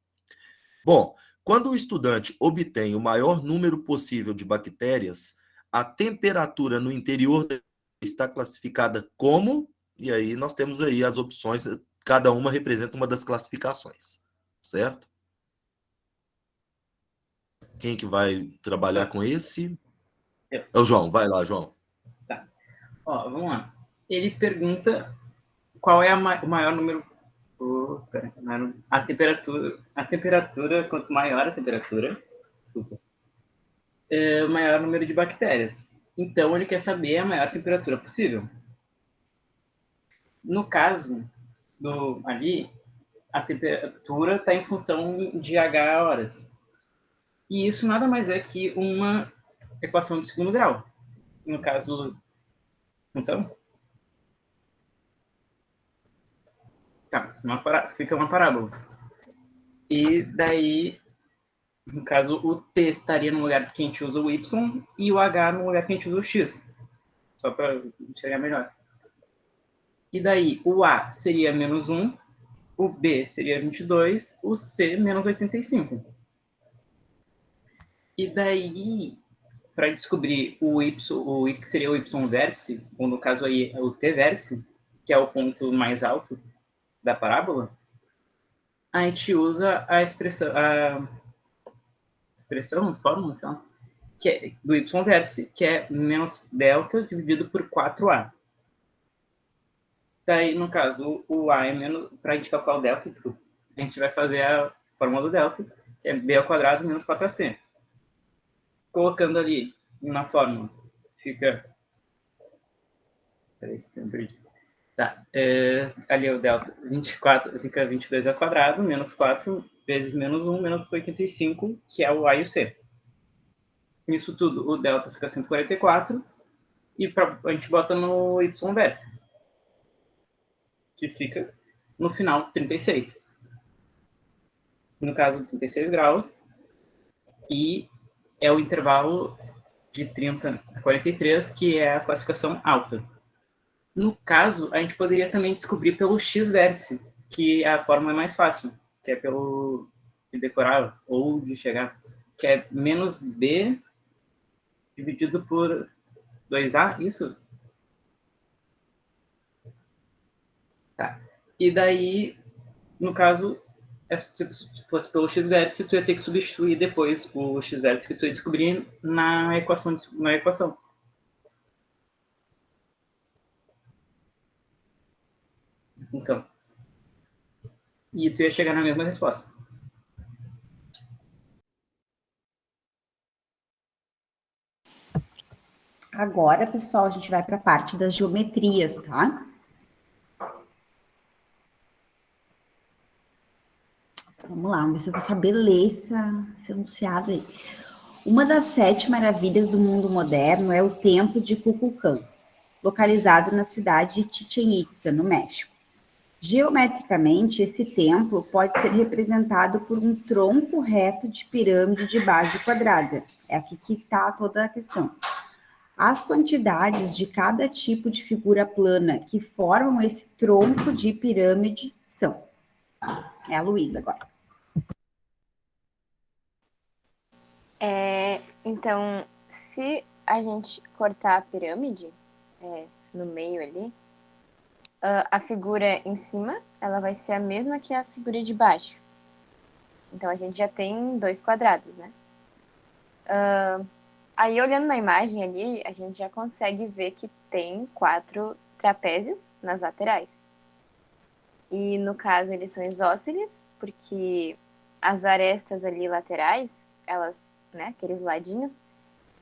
Bom, quando o estudante obtém o maior número possível de bactérias, a temperatura no interior está classificada como, e aí nós temos aí as opções, cada uma representa uma das classificações, certo? Quem que vai trabalhar com esse? Eu. É o João, vai lá, João. Tá. Ó, vamos lá. Ele pergunta qual é o maior número. A temperatura, quanto maior a temperatura, desculpa, é o maior número de bactérias. Então, ele quer saber a maior temperatura possível. No caso ali, a temperatura está em função de H horas. E isso nada mais é que uma equação de segundo grau. No caso, função? Tá, fica uma parábola. E daí, no caso, o T estaria no lugar que a gente usa o Y e o H no lugar que a gente usa o X. Só para enxergar melhor. E daí, o A seria menos 1, o B seria 22, o C menos 85. E daí, para descobrir o que seria o Y vértice, ou no caso aí o T vértice, que é o ponto mais alto da parábola, a gente usa a expressão, fórmula, sei lá, que é do y vértice, que é menos delta dividido por 4a. Daí, no caso, o a é menos... Para a gente calcular o delta, desculpa, a gente vai fazer a fórmula do delta, que é b ao quadrado menos 4ac. Colocando ali na fórmula, fica... Peraí, que eu perdi. Tá, ali o delta, 24, fica 22 ao quadrado, menos 4 vezes menos 1, menos 85, que é o a e o c. Nisso tudo, o delta fica 144, e a gente bota no y vértice, que fica, no final, 36. No caso, 36 graus, e é o intervalo de 30 a 43, que é a classificação alta. No caso, a gente poderia também descobrir pelo x-vértice, que a fórmula é mais fácil, que é pelo de decorar ou de chegar, que é menos b dividido por 2a, isso? Tá. E daí, no caso, se fosse pelo x-vértice, tu ia ter que substituir depois o x-vértice que tu ia descobrir na equação. Então, e tu ia chegar na mesma resposta. Agora, pessoal, a gente vai para a parte das geometrias, tá? Vamos lá, vamos ver se eu vou saber ler esse enunciado aí. Uma das 7 maravilhas do mundo moderno é o Templo de Kukulcán, localizado na cidade de Chichén Itzá, no México. Geometricamente, esse templo pode ser representado por um tronco reto de pirâmide de base quadrada. É aqui que está toda a questão. As quantidades de cada tipo de figura plana que formam esse tronco de pirâmide são... É a Luísa agora. Então, se a gente cortar a pirâmide no meio ali, a figura em cima, ela vai ser a mesma que a figura de baixo. Então, a gente já tem 2 quadrados, né? Aí, olhando na imagem ali, a gente já consegue ver que tem 4 trapézios nas laterais. E, no caso, eles são isósceles, porque as arestas ali laterais, elas, né, aqueles ladinhos,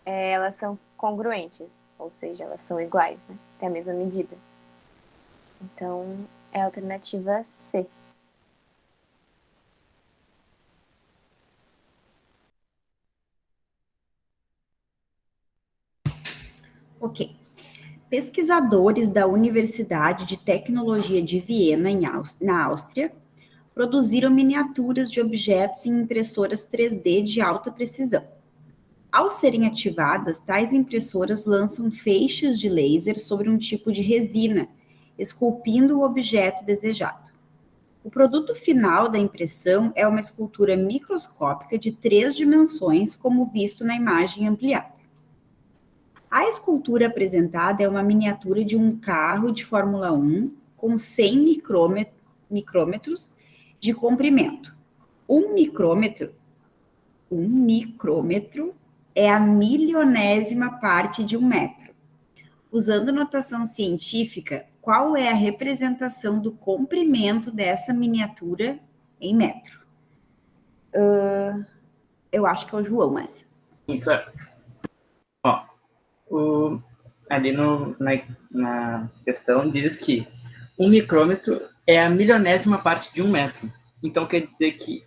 elas são congruentes, ou seja, elas são iguais, né? Tem a mesma medida. Então, é a alternativa C. Ok. Pesquisadores da Universidade de Tecnologia de Viena, na Áustria, produziram miniaturas de objetos em impressoras 3D de alta precisão. Ao serem ativadas, tais impressoras lançam feixes de laser sobre um tipo de resina, esculpindo o objeto desejado. O produto final da impressão é uma escultura microscópica de 3 dimensões, como visto na imagem ampliada. A escultura apresentada é uma miniatura de um carro de Fórmula 1 com 100 micrômetros de comprimento. Um micrômetro é a milionésima parte de 1 metro. Usando notação científica, qual é a representação do comprimento dessa miniatura em metro? Eu acho que é o João, essa. Isso é. Ó, ali na questão diz que 1 micrômetro é a milionésima parte de 1 metro. Então, quer dizer que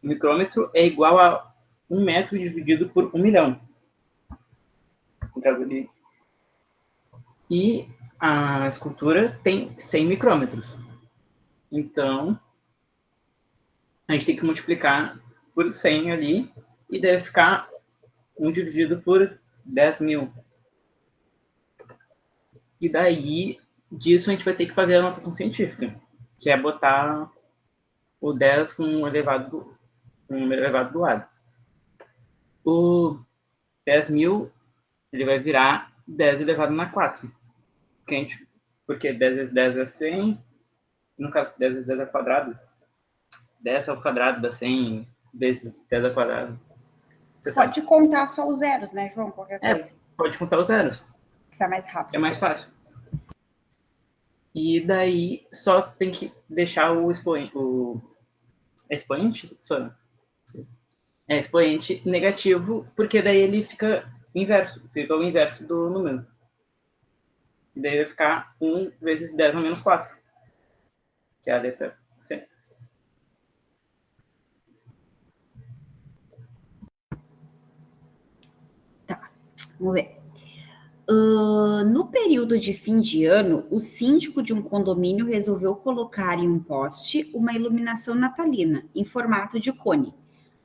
o micrômetro é igual a 1 metro dividido por 1 milhão. E a escultura tem 100 micrômetros. Então, a gente tem que multiplicar por 100 ali, e deve ficar 1 dividido por 10 mil. E daí, disso a gente vai ter que fazer a notação científica, que é botar o 10 com um número elevado do lado. O 10 mil, ele vai virar 10 elevado na 4. Porque 10 vezes 10 é 100, no caso 10 vezes 10 é quadrado. 10 ao quadrado dá 100 vezes 10 ao quadrado. Você sabe? Pode contar só os zeros, né, João? Qualquer coisa. Pode contar os zeros. Fica mais rápido. É mais fácil. E daí só tem que deixar o expoente, expoente, Sônia? Expoente negativo, porque daí ele fica o inverso do número. E daí vai ficar 1 vezes 10 a menos 4, que é a letra C. Tá, vamos ver. No período de fim de ano, o síndico de um condomínio resolveu colocar em um poste uma iluminação natalina, em formato de cone,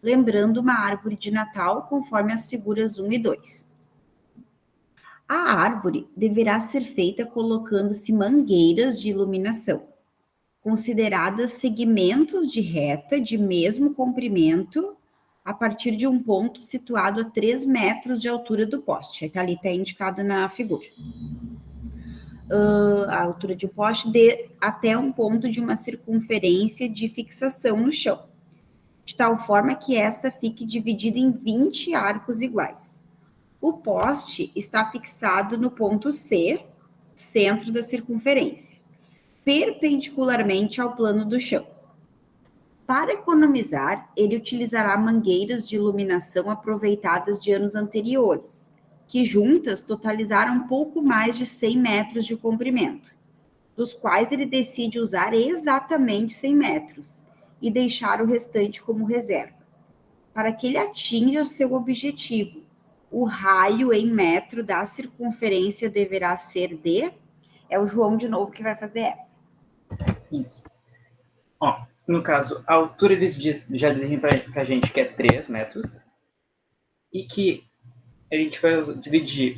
lembrando uma árvore de Natal conforme as figuras 1 e 2. A árvore deverá ser feita colocando-se mangueiras de iluminação, consideradas segmentos de reta de mesmo comprimento, a partir de um ponto situado a 3 metros de altura do poste. Está ali, está indicado na figura. A altura de um poste até um ponto de uma circunferência de fixação no chão, de tal forma que esta fique dividida em 20 arcos iguais. O poste está fixado no ponto C, centro da circunferência, perpendicularmente ao plano do chão. Para economizar, ele utilizará mangueiras de iluminação aproveitadas de anos anteriores, que juntas totalizaram pouco mais de 100 metros de comprimento, dos quais ele decide usar exatamente 100 metros e deixar o restante como reserva. Para que ele atinja seu objetivo, o raio em metro da circunferência deverá ser de... É o João de novo que vai fazer essa. Isso. Ó, no caso, a altura eles já dizem pra gente que é 3 metros e que a gente vai dividir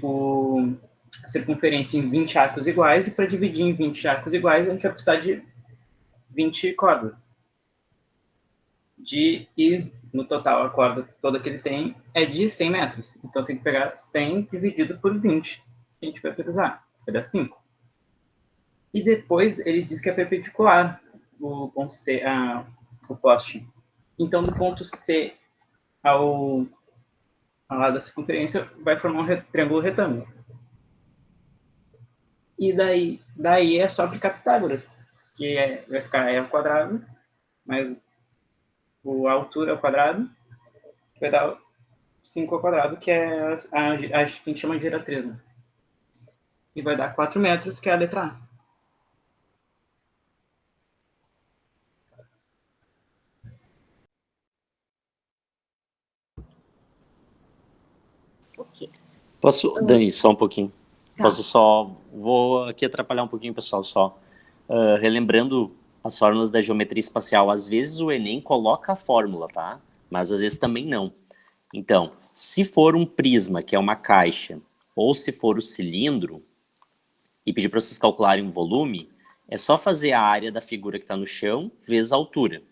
a circunferência em 20 arcos iguais, e para dividir em 20 arcos iguais a gente vai precisar de 20 cordas. E no total a corda toda que ele tem é de 100 metros. Então tem que pegar 100 dividido por 20 que a gente vai utilizar. Vai dar 5. E depois ele diz que é perpendicular o ponto C, o poste. Então do ponto C ao lado da circunferência vai formar um triângulo retângulo. E daí é só aplicar Pitágoras, que vai ficar E ao quadrado, mais a altura ao quadrado, que vai dar 5 ao quadrado, que é a que a gente chama de geratriz. Né? E vai dar 4 metros, que é a letra A. Ok. Posso, Dani, só um pouquinho. Tá. Vou aqui atrapalhar um pouquinho, pessoal, só. Relembrando as fórmulas da geometria espacial, às vezes o Enem coloca a fórmula, tá? Mas às vezes também não. Então, se for um prisma, que é uma caixa, ou se for o cilindro, e pedir para vocês calcularem o volume, é só fazer a área da figura que está no chão vezes a altura,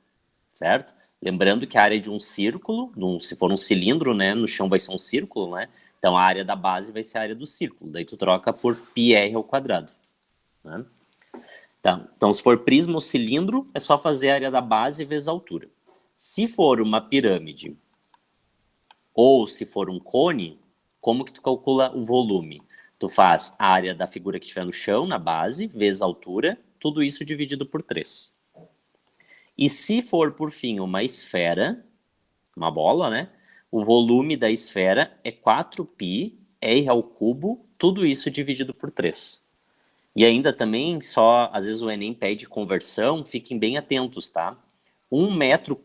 certo? Lembrando que a área de um círculo, se for um cilindro, né, no chão vai ser um círculo, né? Então a área da base vai ser a área do círculo, daí tu troca por πr ao quadrado. Né? Tá. Então se for prisma ou cilindro, é só fazer a área da base vezes a altura. Se for uma pirâmide ou se for um cone, como que tu calcula o volume? Tu faz a área da figura que estiver no chão, na base, vezes a altura, tudo isso dividido por 3. E se for, por fim, uma esfera, uma bola, né? O volume da esfera é 4π r ao cubo, tudo isso dividido por 3. E ainda também, às vezes o Enem pede conversão, fiquem bem atentos, tá? 1 metro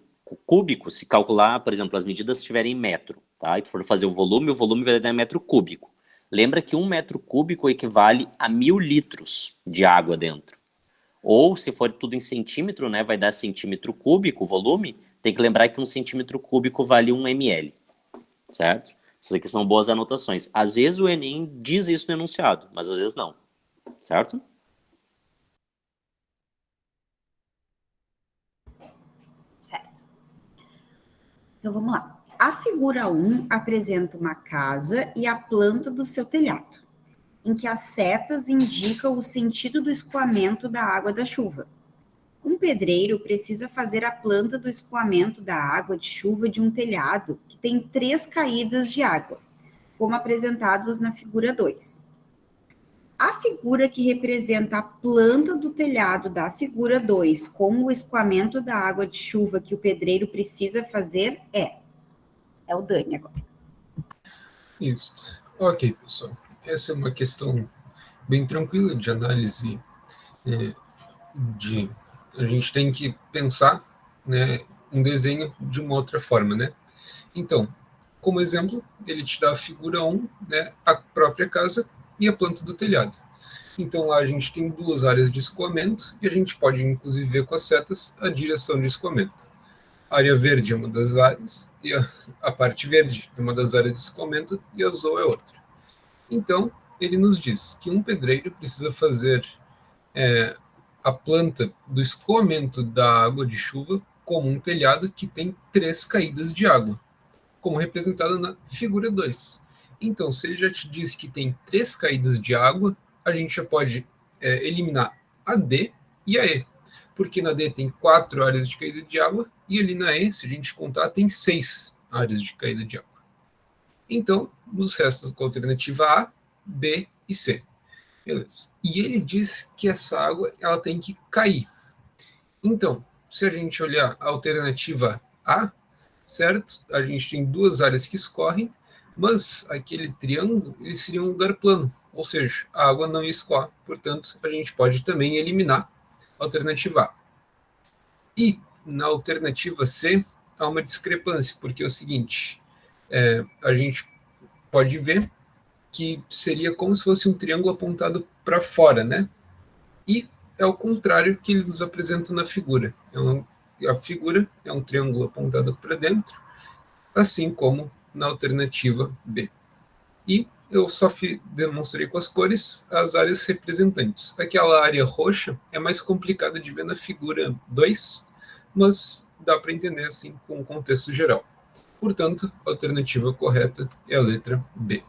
cúbico, se calcular, por exemplo, as medidas estiverem em metro, tá? E tu for fazer o volume vai dar metro cúbico. Lembra que 1 metro cúbico equivale a 1000 litros de água dentro. Ou, se for tudo em centímetro, né, vai dar centímetro cúbico o volume, tem que lembrar que 1 centímetro cúbico vale 1 ml, certo? Essas aqui são boas anotações. Às vezes o Enem diz isso no enunciado, mas às vezes não, certo? Certo. Então, vamos lá. A figura 1 apresenta uma casa e a planta do seu telhado, em que as setas indicam o sentido do escoamento da água da chuva. Um pedreiro precisa fazer a planta do escoamento da água de chuva de um telhado que tem 3 caídas de água, como apresentados na figura 2. A figura que representa a planta do telhado da figura 2 com o escoamento da água de chuva que o pedreiro precisa fazer é o Dani agora. Isso. Ok, pessoal. Essa é uma questão bem tranquila de análise. A gente tem que pensar, né, um desenho de uma outra forma, né? Então, como exemplo, ele te dá a figura 1, né, a própria casa e a planta do telhado. Então lá a gente tem 2 áreas de escoamento e a gente pode inclusive ver com as setas a direção de escoamento. A área verde é uma das áreas e a parte verde é uma das áreas de escoamento e a azul é outra. Então ele nos diz que um pedreiro precisa fazer a planta do escoamento da água de chuva como um telhado que tem 3 caídas de água, como representado na figura 2. Então, se ele já te diz que tem 3 caídas de água, a gente já pode eliminar a D e a E, porque na D tem 4 áreas de caída de água, e ali na E, se a gente contar, tem 6 áreas de caída de água. Então, nos resta com a alternativa A, B e C. Beleza. E ele diz que essa água ela tem que cair. Então, se a gente olhar a alternativa A, certo? A gente tem 2 áreas que escorrem, mas aquele triângulo ele seria um lugar plano, ou seja, a água não escorre, portanto, a gente pode também eliminar a alternativa A. E na alternativa C, há uma discrepância, porque é o seguinte, a gente pode ver que seria como se fosse um triângulo apontado para fora, né? E é o contrário que ele nos apresenta na figura. A figura é um triângulo apontado para dentro, assim como na alternativa B. E eu só demonstrei com as cores as áreas representantes. Aquela área roxa é mais complicada de ver na figura 2, mas dá para entender assim com o contexto geral. Portanto, a alternativa correta é a letra B.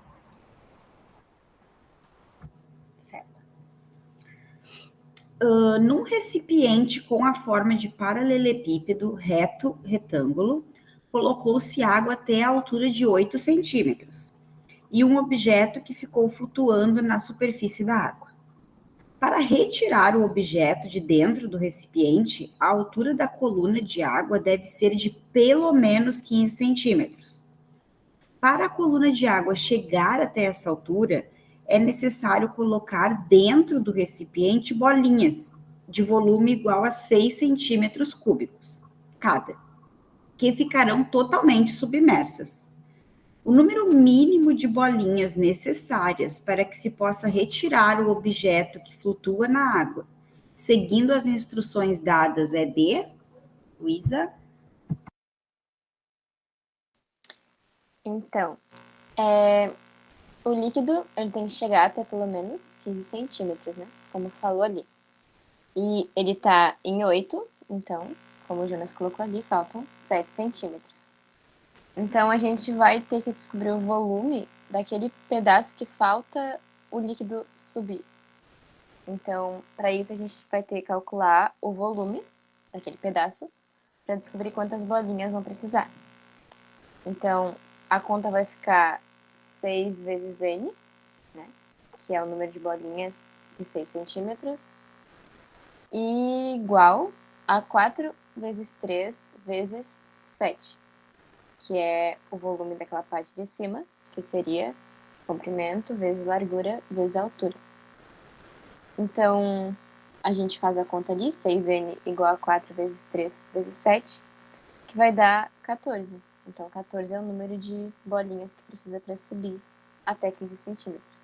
Num recipiente com a forma de paralelepípedo reto, retângulo, colocou-se água até a altura de 8 centímetros e um objeto que ficou flutuando na superfície da água. Para retirar o objeto de dentro do recipiente, a altura da coluna de água deve ser de pelo menos 15 centímetros. Para a coluna de água chegar até essa altura, é necessário colocar dentro do recipiente bolinhas de volume igual a 6 centímetros cúbicos cada, que ficarão totalmente submersas. O número mínimo de bolinhas necessárias para que se possa retirar o objeto que flutua na água, seguindo as instruções dadas, é de... Luísa? Então, o líquido ele tem que chegar até pelo menos 15 centímetros, né? Como falou ali. E ele tá em 8, então, como o Jonas colocou ali, faltam 7 centímetros. Então, a gente vai ter que descobrir o volume daquele pedaço que falta o líquido subir. Então, para isso, a gente vai ter que calcular o volume daquele pedaço para descobrir quantas bolinhas vão precisar. Então, a conta vai ficar 6 vezes N, né, que é o número de bolinhas de 6 centímetros, e igual a 4 vezes 3 vezes 7, que é o volume daquela parte de cima, que seria comprimento vezes largura vezes altura. Então, a gente faz a conta ali, 6N igual a 4 vezes 3 vezes 7, que vai dar 14. Então, 14 é o número de bolinhas que precisa para subir até 15 centímetros.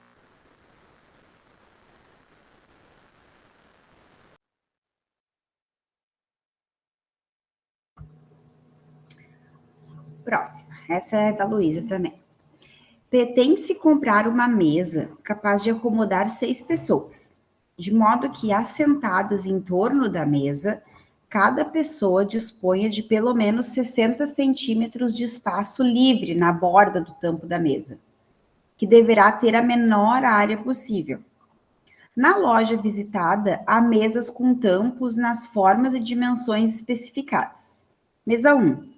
Próxima. Essa é da Luísa também. Pretende-se comprar uma mesa capaz de acomodar 6 pessoas, de modo que, assentadas em torno da mesa, cada pessoa disponha de pelo menos 60 centímetros de espaço livre na borda do tampo da mesa, que deverá ter a menor área possível. Na loja visitada, há mesas com tampos nas formas e dimensões especificadas. Mesa 1,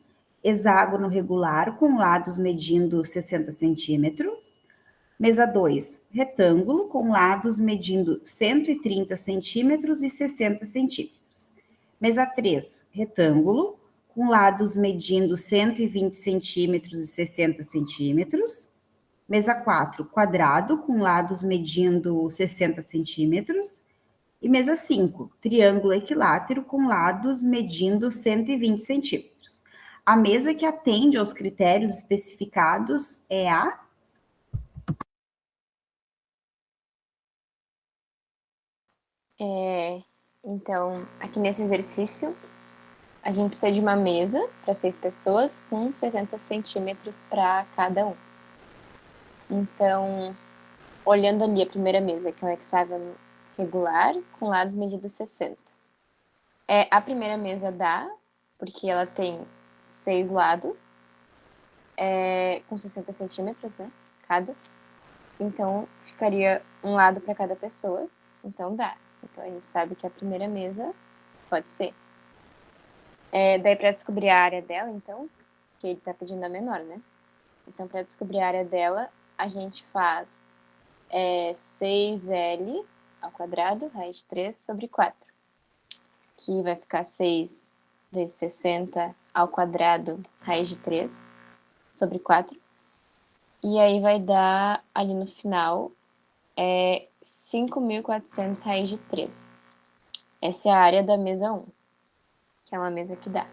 hexágono regular com lados medindo 60 centímetros. Mesa 2, retângulo com lados medindo 130 centímetros e 60 centímetros. Mesa 3, retângulo com lados medindo 120 centímetros e 60 centímetros. Mesa 4, quadrado, com lados medindo 60 centímetros. E mesa 5, triângulo equilátero, com lados medindo 120 centímetros. A mesa que atende aos critérios especificados é a... Então, aqui nesse exercício, a gente precisa de uma mesa para 6 pessoas com 60 centímetros para cada um. Então, olhando ali a primeira mesa, que é um hexágono regular, com lados medidos 60. A primeira mesa dá, porque ela tem 6 lados, com 60 centímetros, né, cada. Então, ficaria um lado para cada pessoa, então dá. Então, a gente sabe que a primeira mesa pode ser. Daí, para descobrir a área dela, então, que ele está pedindo a menor, né? Então, para descobrir a área dela, a gente faz 6L ao quadrado, raiz de 3 sobre 4. Que vai ficar 6 vezes 60 ao quadrado, raiz de 3 sobre 4. E aí vai dar, ali no final, 5.400 raiz de 3. Essa é a área da mesa 1, que é uma mesa que dá.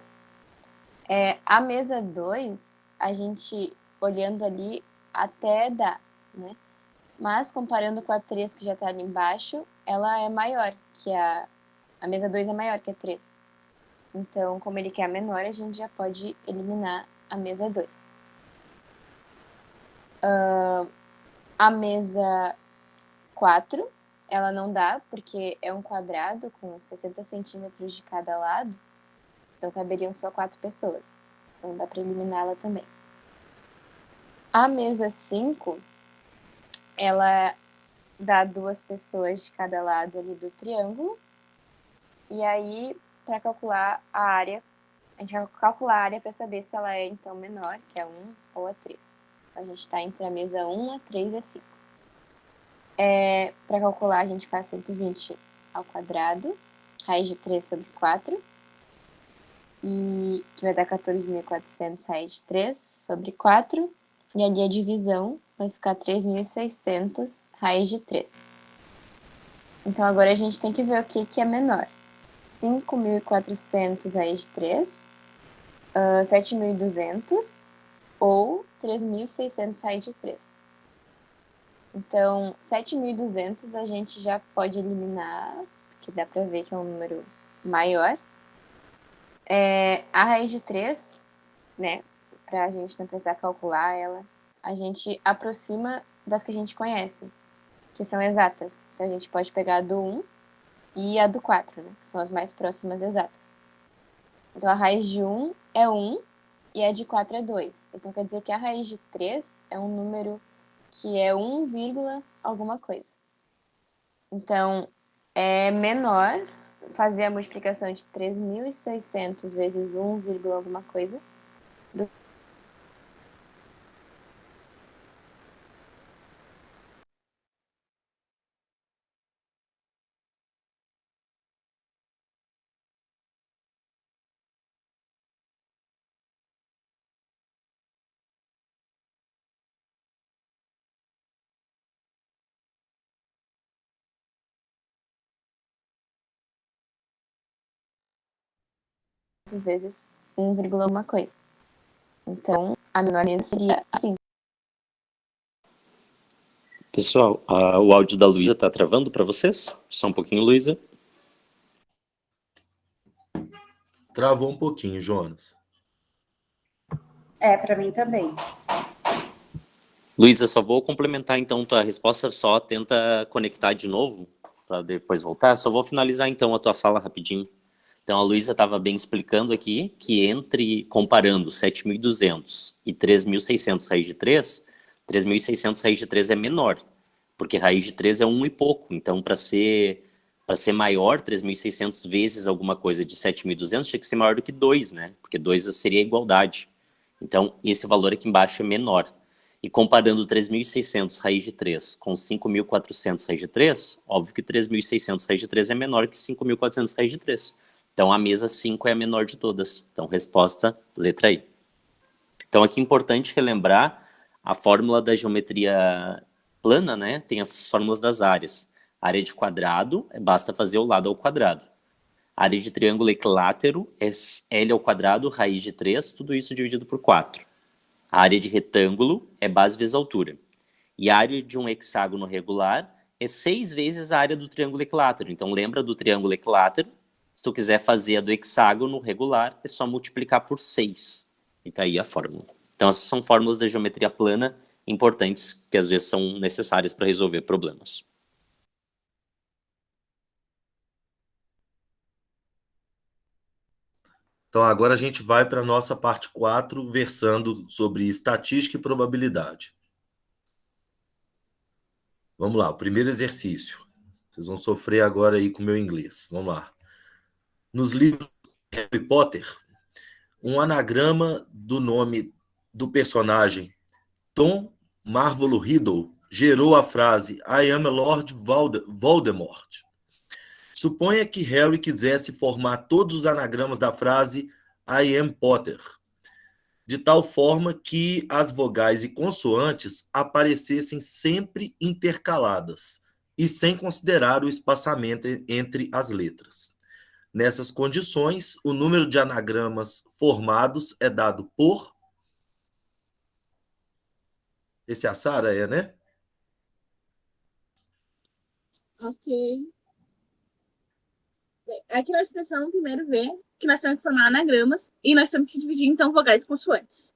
A mesa 2, a gente, olhando ali, até dá, né? Mas, comparando com a 3, que já está ali embaixo, ela é maior, que a mesa 2 é maior que a 3. Então, como ele quer a menor, a gente já pode eliminar a mesa 2. A mesa 4, ela não dá, porque é um quadrado com 60 centímetros de cada lado, então caberiam só 4 pessoas. Então, dá para eliminá-la também. A mesa 5, ela dá 2 pessoas de cada lado ali do triângulo. E aí, para calcular a área, a gente vai calcular a área para saber se ela é, então, menor, que a 1 ou a 3. Então, a gente está entre a mesa 1, a 3 e a 5. Para calcular, a gente faz 120 ao quadrado, raiz de 3 sobre 4, e que vai dar 14.400 raiz de 3 sobre 4. E ali a divisão vai ficar 3.600 raiz de 3. Então, agora a gente tem que ver o que é menor. 5.400 raiz de 3, 7.200 ou 3.600 raiz de 3. Então, 7.200 a gente já pode eliminar, porque dá para ver que é um número maior. A raiz de 3, né, para a gente não precisar calcular ela, a gente aproxima das que a gente conhece, que são exatas. Então, a gente pode pegar a do 1 e a do 4, né, que são as mais próximas exatas. Então, a raiz de 1 é 1 e a de 4 é 2. Então, quer dizer que a raiz de 3 é um número que é 1, alguma coisa. Então, é menor fazer a multiplicação de 3.600 vezes 1, alguma coisa do vezes 1, alguma coisa. Então, a menor mesa seria assim. Pessoal, o áudio da Luísa está travando para vocês? Só um pouquinho, Luísa. Travou um pouquinho, Jonas. Para mim também. Luísa, só vou complementar então tua resposta, só tenta conectar de novo para depois voltar. Só vou finalizar então a tua fala rapidinho. Então a Luísa estava bem explicando aqui que comparando 7.200 e 3.600 raiz de 3, 3.600 raiz de 3 é menor, porque raiz de 3 é 1 e pouco. Então, para ser maior, 3.600 vezes alguma coisa de 7.200, tinha que ser maior do que 2, né? Porque 2 seria a igualdade. Então, esse valor aqui embaixo é menor. E comparando 3.600 raiz de 3 com 5.400 raiz de 3, óbvio que 3.600 raiz de 3 é menor que 5.400 raiz de 3. Então, a mesa 5 é a menor de todas. Então, resposta, letra I. Então, aqui é importante relembrar a fórmula da geometria plana, né? Tem as fórmulas das áreas. Área de quadrado, basta fazer o lado ao quadrado. Área de triângulo equilátero é L ao quadrado, raiz de 3, tudo isso dividido por 4. A área de retângulo é base vezes altura. E a área de um hexágono regular é 6 vezes a área do triângulo equilátero. Então, lembra do triângulo equilátero? Se tu quiser fazer a do hexágono regular, é só multiplicar por 6. E tá aí a fórmula. Então, essas são fórmulas da geometria plana importantes, que às vezes são necessárias para resolver problemas. Então, agora a gente vai para a nossa parte 4, versando sobre estatística e probabilidade. Vamos lá, o primeiro exercício. Vocês vão sofrer agora aí com o meu inglês. Vamos lá. Nos livros de Harry Potter, um anagrama do nome do personagem Tom Marvolo Riddle gerou a frase I am a Lord Voldemort. Suponha que Harry quisesse formar todos os anagramas da frase I am Potter, de tal forma que as vogais e consoantes aparecessem sempre intercaladas e sem considerar o espaçamento entre as letras. Nessas condições, o número de anagramas formados é dado por... Esse é a Sara, né? Ok. Bem, aqui nós precisamos primeiro ver que nós temos que formar anagramas e nós temos que dividir, então, vogais e consoantes.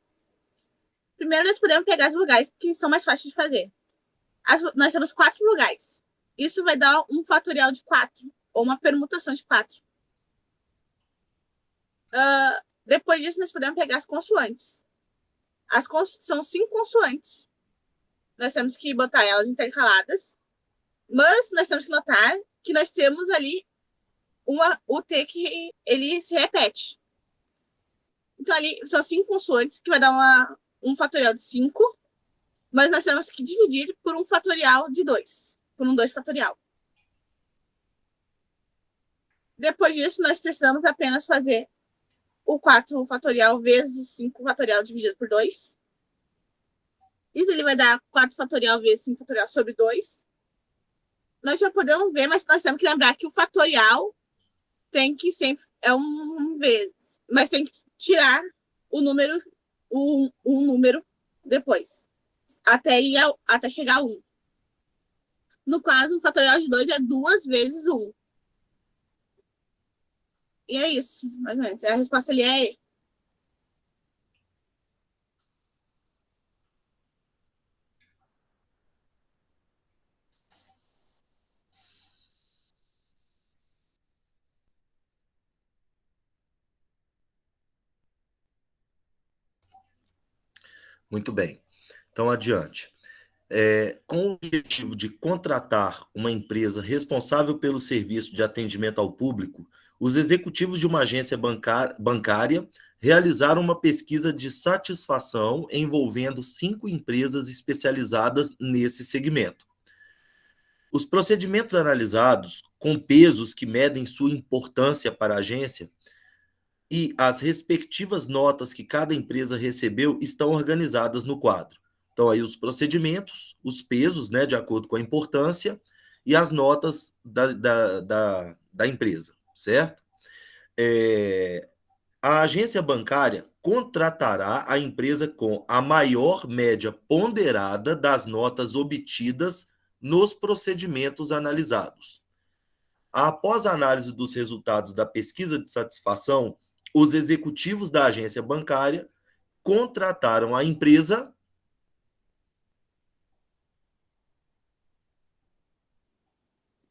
Primeiro, nós podemos pegar as vogais, que são mais fáceis de fazer. Nós temos 4 vogais. Isso vai dar um fatorial de 4, ou uma permutação de 4. Depois disso, nós podemos pegar as consoantes. São 5 consoantes. Nós temos que botar elas intercaladas, mas nós temos que notar que nós temos ali o T que ele se repete. Então, ali são 5 consoantes, que vai dar um fatorial de 5, mas nós temos que dividir por um fatorial de 2, por um 2 fatorial. Depois disso, nós precisamos apenas fazer o 4 fatorial vezes o 5 fatorial dividido por 2. Isso ele vai dar 4 fatorial vezes 5 fatorial sobre 2. Nós já podemos ver, mas nós temos que lembrar que o fatorial tem que sempre é um vezes, mas tem que tirar o número, um número depois, até chegar a 1. No caso, o fatorial de 2 é 2 vezes 1. E é isso, mais ou menos. A resposta ali é E. Muito bem. Então, adiante. Com o objetivo de contratar uma empresa responsável pelo serviço de atendimento ao público, os executivos de uma agência bancária realizaram uma pesquisa de satisfação envolvendo 5 empresas especializadas nesse segmento. Os procedimentos analisados, com pesos que medem sua importância para a agência, e as respectivas notas que cada empresa recebeu estão organizadas no quadro. Então, aí os procedimentos, os pesos, né, de acordo com a importância, e as notas da empresa, certo? A agência bancária contratará a empresa com a maior média ponderada das notas obtidas nos procedimentos analisados. Após a análise dos resultados da pesquisa de satisfação, os executivos da agência bancária contrataram a empresa.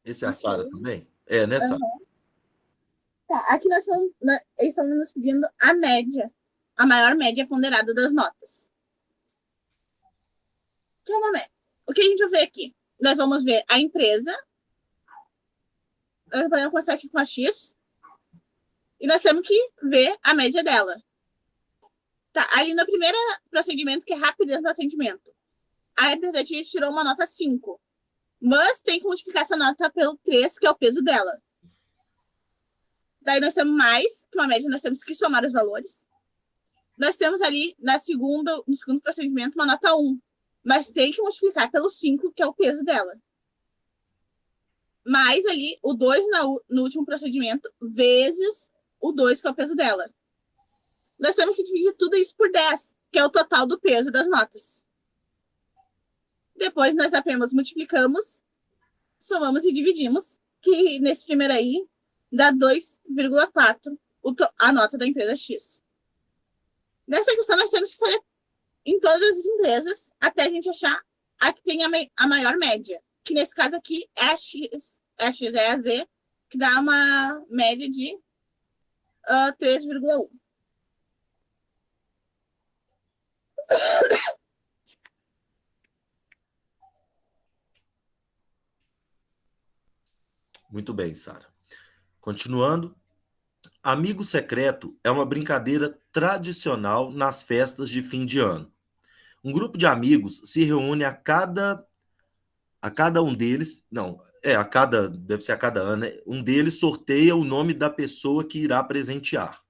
Esse é a Sara também? Né, Sara? Tá, aqui nós estamos nos pedindo a média, a maior média ponderada das notas. Que é uma média. O que a gente vai ver aqui? nós vamos ver a empresa. Nós podemos começar aqui com a X. E nós temos que ver a média dela. Tá, ali no primeiro procedimento, que é rapidez no atendimento. A empresa X tirou uma nota 5. Mas tem que multiplicar essa nota pelo 3, que é o peso dela. Daí nós temos mais que uma média, nós temos que somar os valores. Nós temos ali no segundo procedimento uma nota 1. Mas tem que multiplicar pelo 5, que é o peso dela. Mais ali o 2 no último procedimento, vezes o 2, que é o peso dela. Nós temos que dividir tudo isso por 10, que é o total do peso das notas. Depois nós apenas multiplicamos, somamos e dividimos, que nesse primeiro aí dá 2,4 a nota da empresa X. Nessa questão nós temos que fazer em todas as empresas até a gente achar a que tem a maior média, que nesse caso aqui é a X, é a Z, que dá uma média de 3,1. Muito bem, Sara. Continuando, amigo secreto é uma brincadeira tradicional nas festas de fim de ano. Um grupo de amigos se reúne a cada um deles, deve ser a cada ano, né? Um deles sorteia o nome da pessoa que irá presentear.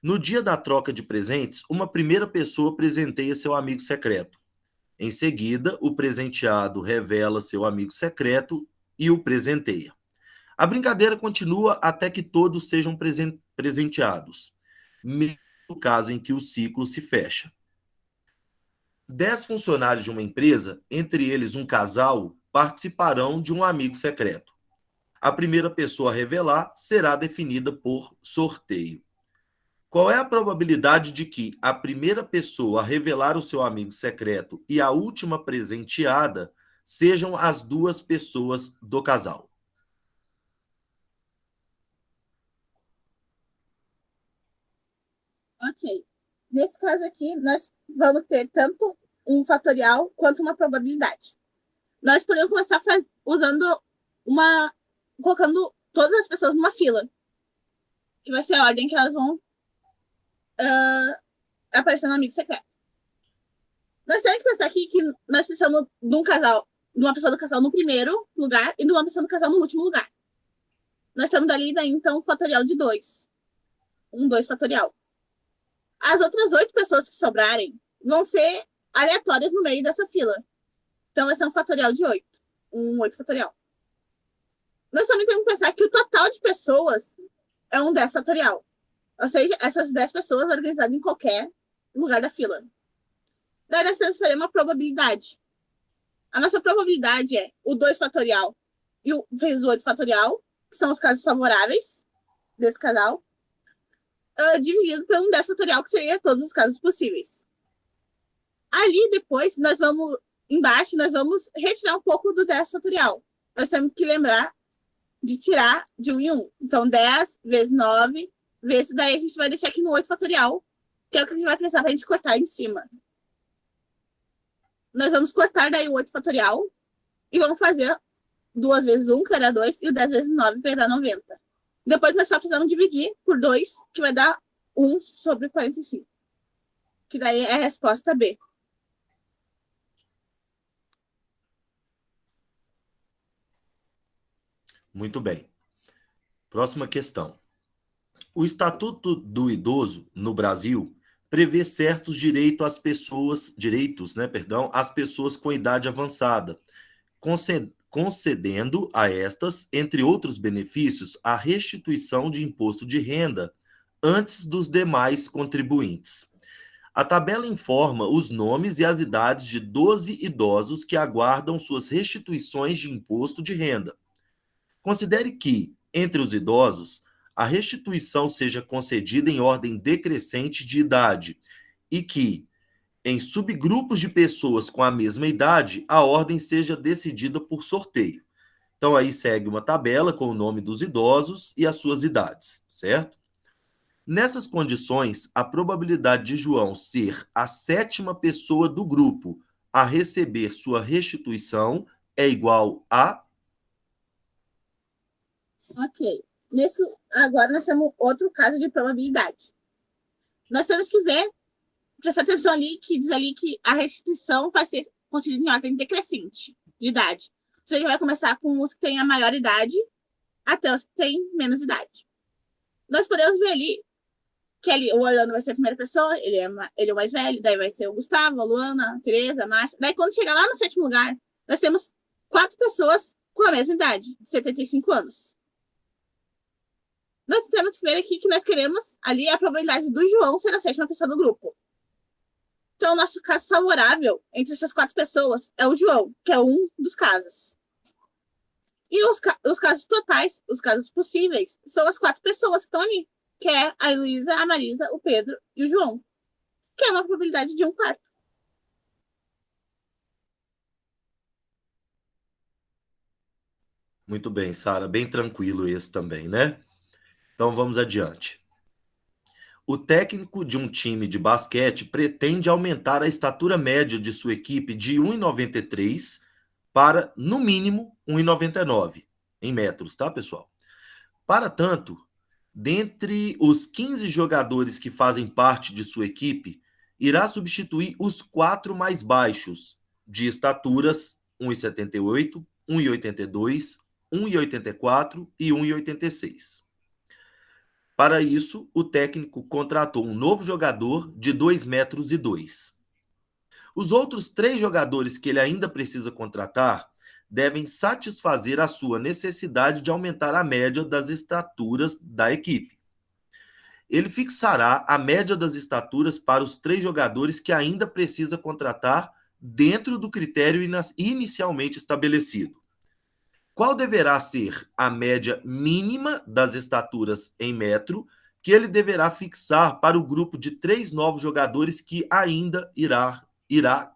No dia da troca de presentes, uma primeira pessoa presenteia seu amigo secreto. Em seguida, o presenteado revela seu amigo secreto e o presenteia. A brincadeira continua até que todos sejam presenteados, mesmo no caso em que o ciclo se fecha. 10 funcionários de uma empresa, entre eles um casal, participarão de um amigo secreto. A primeira pessoa a revelar será definida por sorteio. Qual é a probabilidade de que a primeira pessoa a revelar o seu amigo secreto e a última presenteada sejam as duas pessoas do casal? Ok. Nesse caso aqui, nós vamos ter tanto um fatorial quanto uma probabilidade. Nós podemos começar colocando todas as pessoas numa fila, que vai ser a ordem que elas vão aparecer no amigo secreto. Nós temos que pensar aqui que nós precisamos de uma pessoa do casal no primeiro lugar e de uma pessoa do casal no último lugar. Nós temos dali, então, um fatorial de 2. 2 fatorial. As outras 8 pessoas que sobrarem vão ser aleatórias no meio dessa fila. Então, vai ser um fatorial de 8. 8 fatorial. Nós também temos que pensar que o total de pessoas é um 10 fatorial. Ou seja, essas 10 pessoas organizadas em qualquer lugar da fila. Daí nós temos que fazer uma probabilidade. A nossa probabilidade é o 2 fatorial vezes o 8 fatorial, que são os casos favoráveis desse casal, dividido pelo 10 fatorial, que seria todos os casos possíveis. Ali, depois, embaixo, nós vamos retirar um pouco do 10 fatorial. Nós temos que lembrar de tirar de 1 em 1. Então, 10 vezes 9, vezes daí a gente vai deixar aqui no 8 fatorial, que é o que a gente vai precisar para a gente cortar em cima. Nós vamos cortar daí o 8 fatorial e vamos fazer 2 vezes 1, que vai dar 2, e o 10 vezes 9, que vai dar 90. Depois nós só precisamos dividir por 2, que vai dar 1 sobre 45. Que daí é a resposta B. Muito bem. Próxima questão. O Estatuto do Idoso, no Brasil, prevê certos direitos às pessoas com idade avançada, concedendo a estas, entre outros benefícios, a restituição de imposto de renda antes dos demais contribuintes. A tabela informa os nomes e as idades de 12 idosos que aguardam suas restituições de imposto de renda. Considere que, entre os idosos, a restituição seja concedida em ordem decrescente de idade e que, em subgrupos de pessoas com a mesma idade, a ordem seja decidida por sorteio. Então, aí segue uma tabela com o nome dos idosos e as suas idades, certo? Nessas condições, a probabilidade de João ser a 7ª pessoa do grupo a receber sua restituição é igual a... Ok. Agora nós temos outro caso de probabilidade. Nós temos que ver, prestar atenção ali, que diz ali que a restrição vai ser concedida em ordem decrescente de idade. Ou seja, vai começar com os que têm a maior idade até os que têm menos idade. Nós podemos ver ali que ali, o Orlando vai ser a primeira pessoa, ele é o mais velho, daí vai ser o Gustavo, a Luana, a Tereza, a Márcia. Daí, quando chegar lá no 7º lugar, nós temos 4 pessoas com a mesma idade, de 75 anos. Nós temos que ver aqui que nós queremos ali a probabilidade do João ser a 7ª pessoa do grupo. Então, o nosso caso favorável entre essas 4 pessoas é o João, que é um dos casos. E os casos totais, os casos possíveis, são as 4 pessoas que estão ali, que é a Heloísa, a Marisa, o Pedro e o João, que é uma probabilidade de 1/4. Muito bem, Sara, bem tranquilo esse também, né? Então vamos adiante. O técnico de um time de basquete pretende aumentar a estatura média de sua equipe de 1,93 para, no mínimo, 1,99 em metros, tá, pessoal? Para tanto, dentre os 15 jogadores que fazem parte de sua equipe, irá substituir os 4 mais baixos, de estaturas 1,78, 1,82, 1,84 e 1,86. Para isso, o técnico contratou um novo jogador de 2,2 metros. Os outros 3 jogadores que ele ainda precisa contratar devem satisfazer a sua necessidade de aumentar a média das estaturas da equipe. Ele fixará a média das estaturas para os 3 jogadores que ainda precisa contratar dentro do critério inicialmente estabelecido. Qual deverá ser a média mínima das estaturas em metro que ele deverá fixar para o grupo de 3 novos jogadores que ainda irá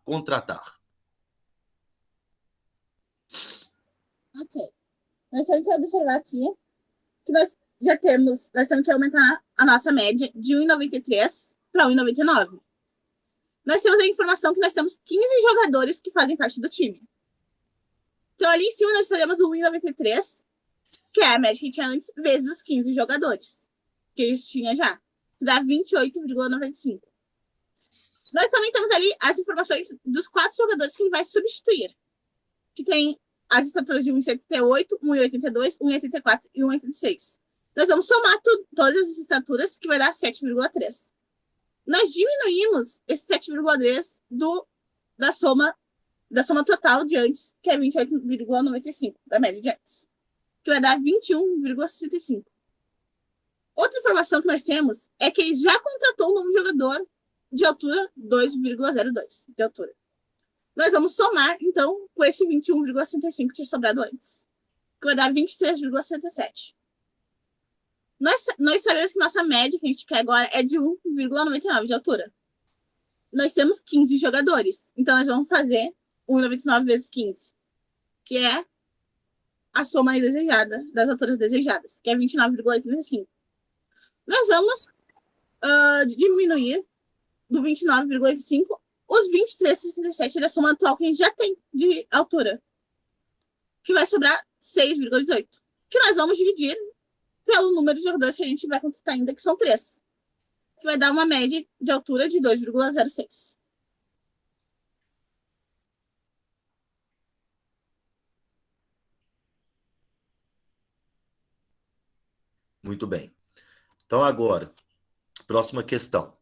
contratar? Ok. Nós temos que observar aqui que nós temos que aumentar a nossa média de 1,93 para 1,99. Nós temos a informação que nós temos 15 jogadores que fazem parte do time. Então, ali em cima, nós fazemos o 1,93, que é a média que a gente tinha antes, vezes os 15 jogadores que eles tinham já. Que dá 28,95. Nós também temos ali as informações dos 4 jogadores que ele vai substituir. Que tem as estaturas de 1,78, 1,82, 1,84 e 1,86. Nós vamos somar todas as estaturas, que vai dar 7,3. Nós diminuímos esse 7,3 da soma total de antes, que é 28,95, da média de antes, que vai dar 21,65. Outra informação que nós temos é que ele já contratou um novo jogador de altura 2,02 de altura. Nós vamos somar, então, com esse 21,65 que tinha sobrado antes, que vai dar 23,67. Nós sabemos que nossa média que a gente quer agora é de 1,99 de altura. Nós temos 15 jogadores, então nós vamos fazer 1,99 vezes 15, que é a soma desejada das alturas desejadas, que é 29,85. Nós vamos diminuir do 29,85 os 23,67 da soma atual que a gente já tem de altura, que vai sobrar 6,18, que nós vamos dividir pelo número de jogadores que a gente vai contratar ainda, que são 3, que vai dar uma média de altura de 2,06. Muito bem. Então, agora, próxima questão.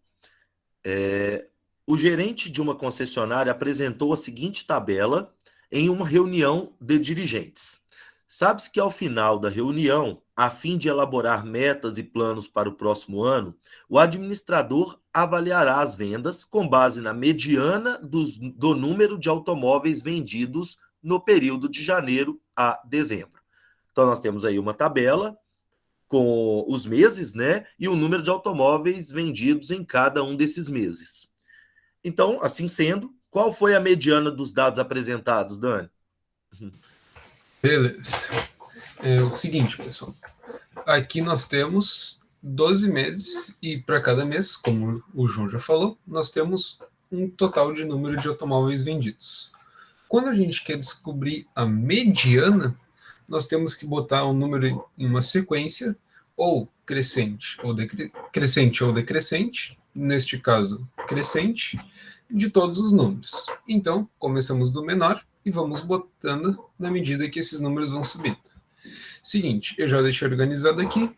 O gerente de uma concessionária apresentou a seguinte tabela em uma reunião de dirigentes. Sabe-se que ao final da reunião, a fim de elaborar metas e planos para o próximo ano, o administrador avaliará as vendas com base na mediana do número de automóveis vendidos no período de janeiro a dezembro. Então, nós temos aí uma tabela com os meses, né, e o número de automóveis vendidos em cada um desses meses. Então, assim sendo, qual foi a mediana dos dados apresentados, Dani? Beleza. É o seguinte, pessoal. Aqui nós temos 12 meses e para cada mês, como o João já falou, nós temos um total de número de automóveis vendidos. Quando a gente quer descobrir a mediana, nós temos que botar um número em uma sequência, ou crescente ou decrescente, neste caso, crescente, de todos os números. Então, começamos do menor e vamos botando na medida que esses números vão subindo. Seguinte, eu já deixei organizado aqui.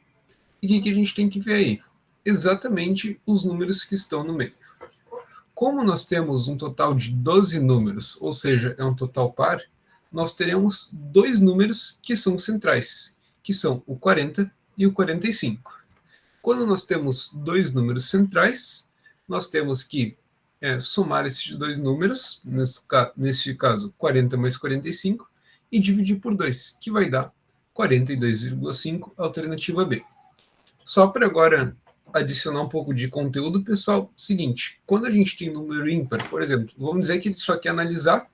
E o que a gente tem que ver aí? Exatamente os números que estão no meio. Como nós temos um total de 12 números, ou seja, é um total par, nós teremos dois números que são centrais, que são o 40 e o 45. Quando nós temos dois números centrais, nós temos que somar esses dois números, nesse caso 40 mais 45, e dividir por 2, que vai dar 42,5, alternativa B. Só para agora adicionar um pouco de conteúdo, pessoal, seguinte, quando a gente tem número ímpar, por exemplo, vamos dizer que isso aqui é analisar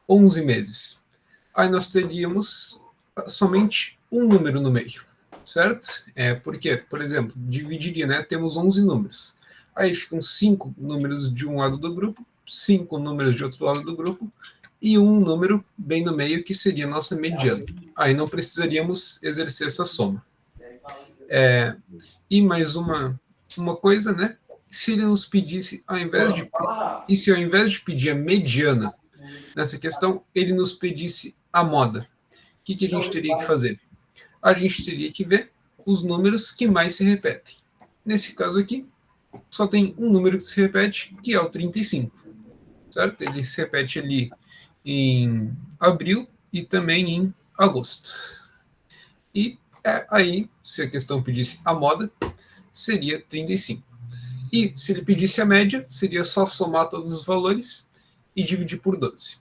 11 meses. Aí nós teríamos somente um número no meio, certo? Porque, por exemplo, dividiria, né? Temos 11 números. Aí ficam 5 números de um lado do grupo, 5 números de outro lado do grupo, e um número bem no meio, que seria a nossa mediana. Aí não precisaríamos exercer essa soma. E mais uma coisa, né? Se ele nos pedisse, ao invés de pedir a mediana nessa questão, ele nos pedisse a moda, o que a gente teria que fazer? A gente teria que ver os números que mais se repetem. Nesse caso aqui, só tem um número que se repete, que é o 35, certo? Ele se repete ali em abril e também em agosto. E aí, se a questão pedisse a moda, seria 35. E se ele pedisse a média, seria só somar todos os valores e dividir por 12.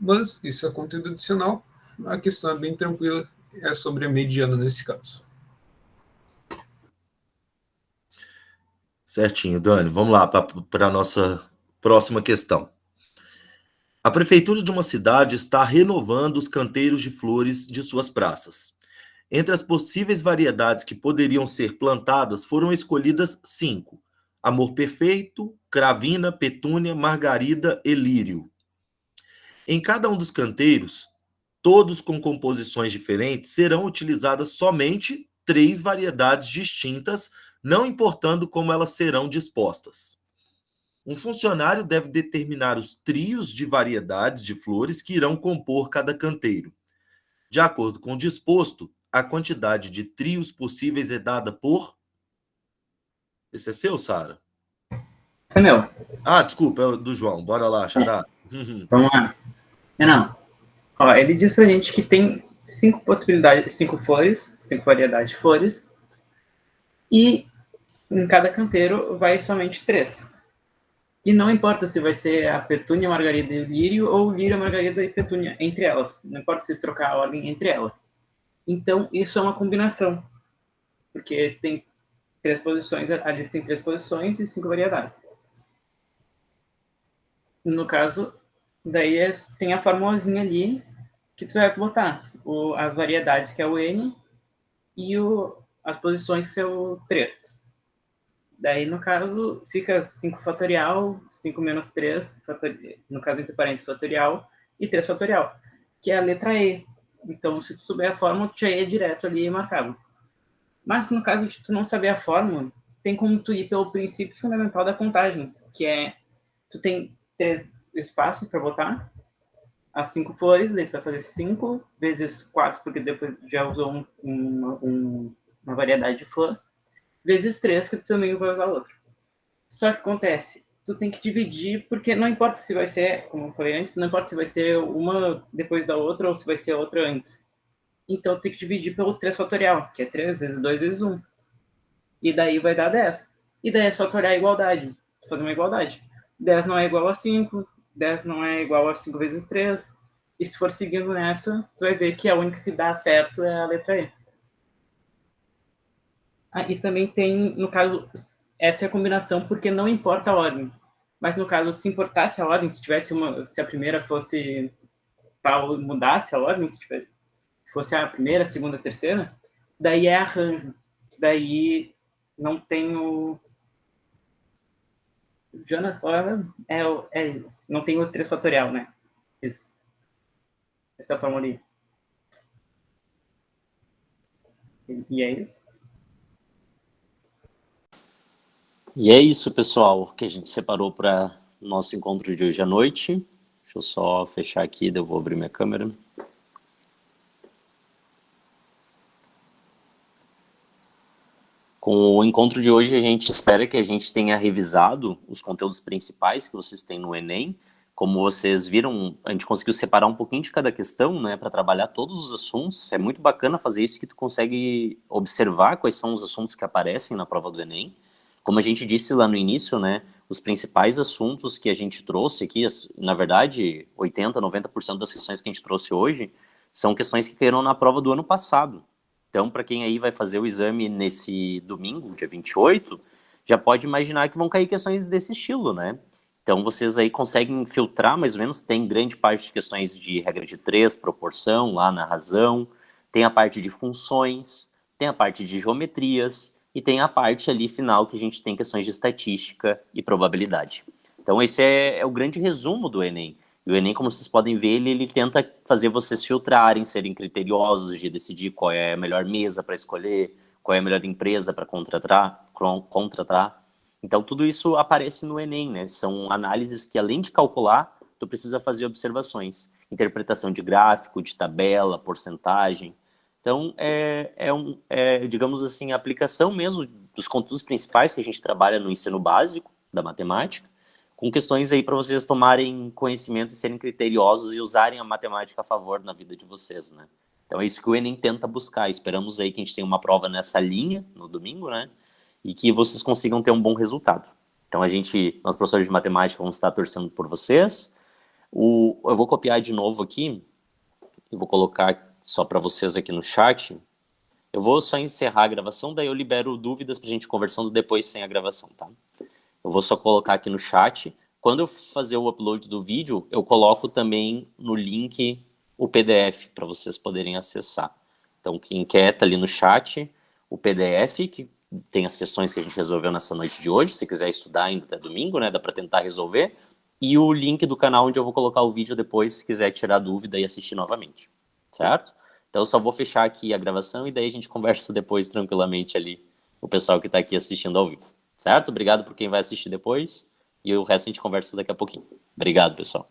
Mas isso é conteúdo adicional, a questão é bem tranquila, é sobre a mediana nesse caso. Certinho, Dani. Vamos lá para a nossa próxima questão. A prefeitura de uma cidade está renovando os canteiros de flores de suas praças. Entre as possíveis variedades que poderiam ser plantadas, foram escolhidas 5: Amor Perfeito, Cravina, Petúnia, Margarida e Lírio. Em cada um dos canteiros, todos com composições diferentes, serão utilizadas somente 3 variedades distintas, não importando como elas serão dispostas. Um funcionário deve determinar os trios de variedades de flores que irão compor cada canteiro. De acordo com o disposto, a quantidade de trios possíveis é dada por... Esse é seu, Sara? Esse é meu. Desculpa, é o do João. Bora lá, Xará. Vamos lá. Não. Ó, ele diz pra gente que tem 5 possibilidades, 5 flores, 5 variedades de flores, e em cada canteiro vai somente 3. E não importa se vai ser a petúnia, a margarida e o lírio, ou o lírio, a margarida e a petúnia entre elas. Não importa se trocar a ordem entre elas. Então, isso é uma combinação, porque tem 3 posições, ali tem 3 posições e 5 variedades. No caso, daí tem a formulazinha ali que tu vai botar as variedades, que é o N, e as posições, que é o 3. Daí, no caso, fica 5 fatorial, 5 menos 3, no caso, entre parênteses, fatorial, e 3 fatorial, que é a letra E. Então, se tu souber a fórmula, tu já é direto ali e marcado. Mas, no caso de tu não saber a fórmula, tem como tu ir pelo princípio fundamental da contagem, que é, tu tem 3 espaços para botar, as 5 flores, daí tu vai fazer 5 vezes 4, porque depois já usou uma variedade de flor, vezes 3, que tu também vai usar outra. Só que acontece, tu tem que dividir, porque não importa se vai ser, como eu falei antes, não importa se vai ser uma depois da outra ou se vai ser outra antes. Então tem que dividir pelo 3 fatorial, que é 3 vezes 2 vezes 1. E daí vai dar 10. E daí é só tu olhar a igualdade, fazer uma igualdade. 10 não é igual a 5, 10 não é igual a 5 vezes 3. E se for seguindo nessa, tu vai ver que a única que dá certo é a letra E. E também tem, no caso, essa é a combinação, porque não importa a ordem. Mas no caso, se importasse a ordem, se a primeira fosse tal, mudasse a ordem, se fosse a primeira, a segunda, a terceira, daí é arranjo. Daí não tem o... Jonas fala, não tem o 3 fatorial, né? Isso. Essa fórmula aí. E é isso? E é isso, pessoal, que a gente separou para nosso encontro de hoje à noite. Deixa eu só fechar aqui, daí eu vou abrir minha câmera. Com o encontro de hoje, a gente espera que a gente tenha revisado os conteúdos principais que vocês têm no Enem. Como vocês viram, a gente conseguiu separar um pouquinho de cada questão, né, para trabalhar todos os assuntos. É muito bacana fazer isso, que tu consegue observar quais são os assuntos que aparecem na prova do Enem. Como a gente disse lá no início, né, os principais assuntos que a gente trouxe aqui, na verdade, 80%, 90% das questões que a gente trouxe hoje, são questões que caíram na prova do ano passado. Então, para quem aí vai fazer o exame nesse domingo, dia 28, já pode imaginar que vão cair questões desse estilo, né? Então, vocês aí conseguem filtrar, mais ou menos, tem grande parte de questões de regra de 3, proporção, lá na razão, tem a parte de funções, tem a parte de geometrias, e tem a parte ali final que a gente tem questões de estatística e probabilidade. Então, esse é o grande resumo do Enem. E o Enem, como vocês podem ver, ele tenta fazer vocês filtrarem, serem criteriosos de decidir qual é a melhor mesa para escolher, qual é a melhor empresa para contratar. Então, tudo isso aparece no Enem, né? São análises que, além de calcular, tu precisa fazer observações. Interpretação de gráfico, de tabela, porcentagem. Então, digamos assim, a aplicação mesmo dos conteúdos principais que a gente trabalha no ensino básico da matemática, com questões aí para vocês tomarem conhecimento e serem criteriosos e usarem a matemática a favor na vida de vocês, né? Então é isso que o Enem tenta buscar. Esperamos aí que a gente tenha uma prova nessa linha no domingo, né? E que vocês consigam ter um bom resultado. Então nós professores de matemática vamos estar torcendo por vocês. Eu vou copiar de novo aqui e vou colocar só para vocês aqui no chat. Eu vou só encerrar a gravação, daí eu libero dúvidas para a gente conversando depois sem a gravação, tá? Eu vou só colocar aqui no chat. Quando eu fazer o upload do vídeo, eu coloco também no link o PDF para vocês poderem acessar. Então, quem quer tá ali no chat, o PDF, que tem as questões que a gente resolveu nessa noite de hoje. Se quiser estudar ainda até domingo, né? Dá para tentar resolver. E o link do canal onde eu vou colocar o vídeo depois, se quiser tirar dúvida e assistir novamente. Certo? Então, eu só vou fechar aqui a gravação e daí a gente conversa depois tranquilamente ali, o pessoal que está aqui assistindo ao vivo. Certo? Obrigado por quem vai assistir depois. E o resto a gente conversa daqui a pouquinho. Obrigado, pessoal.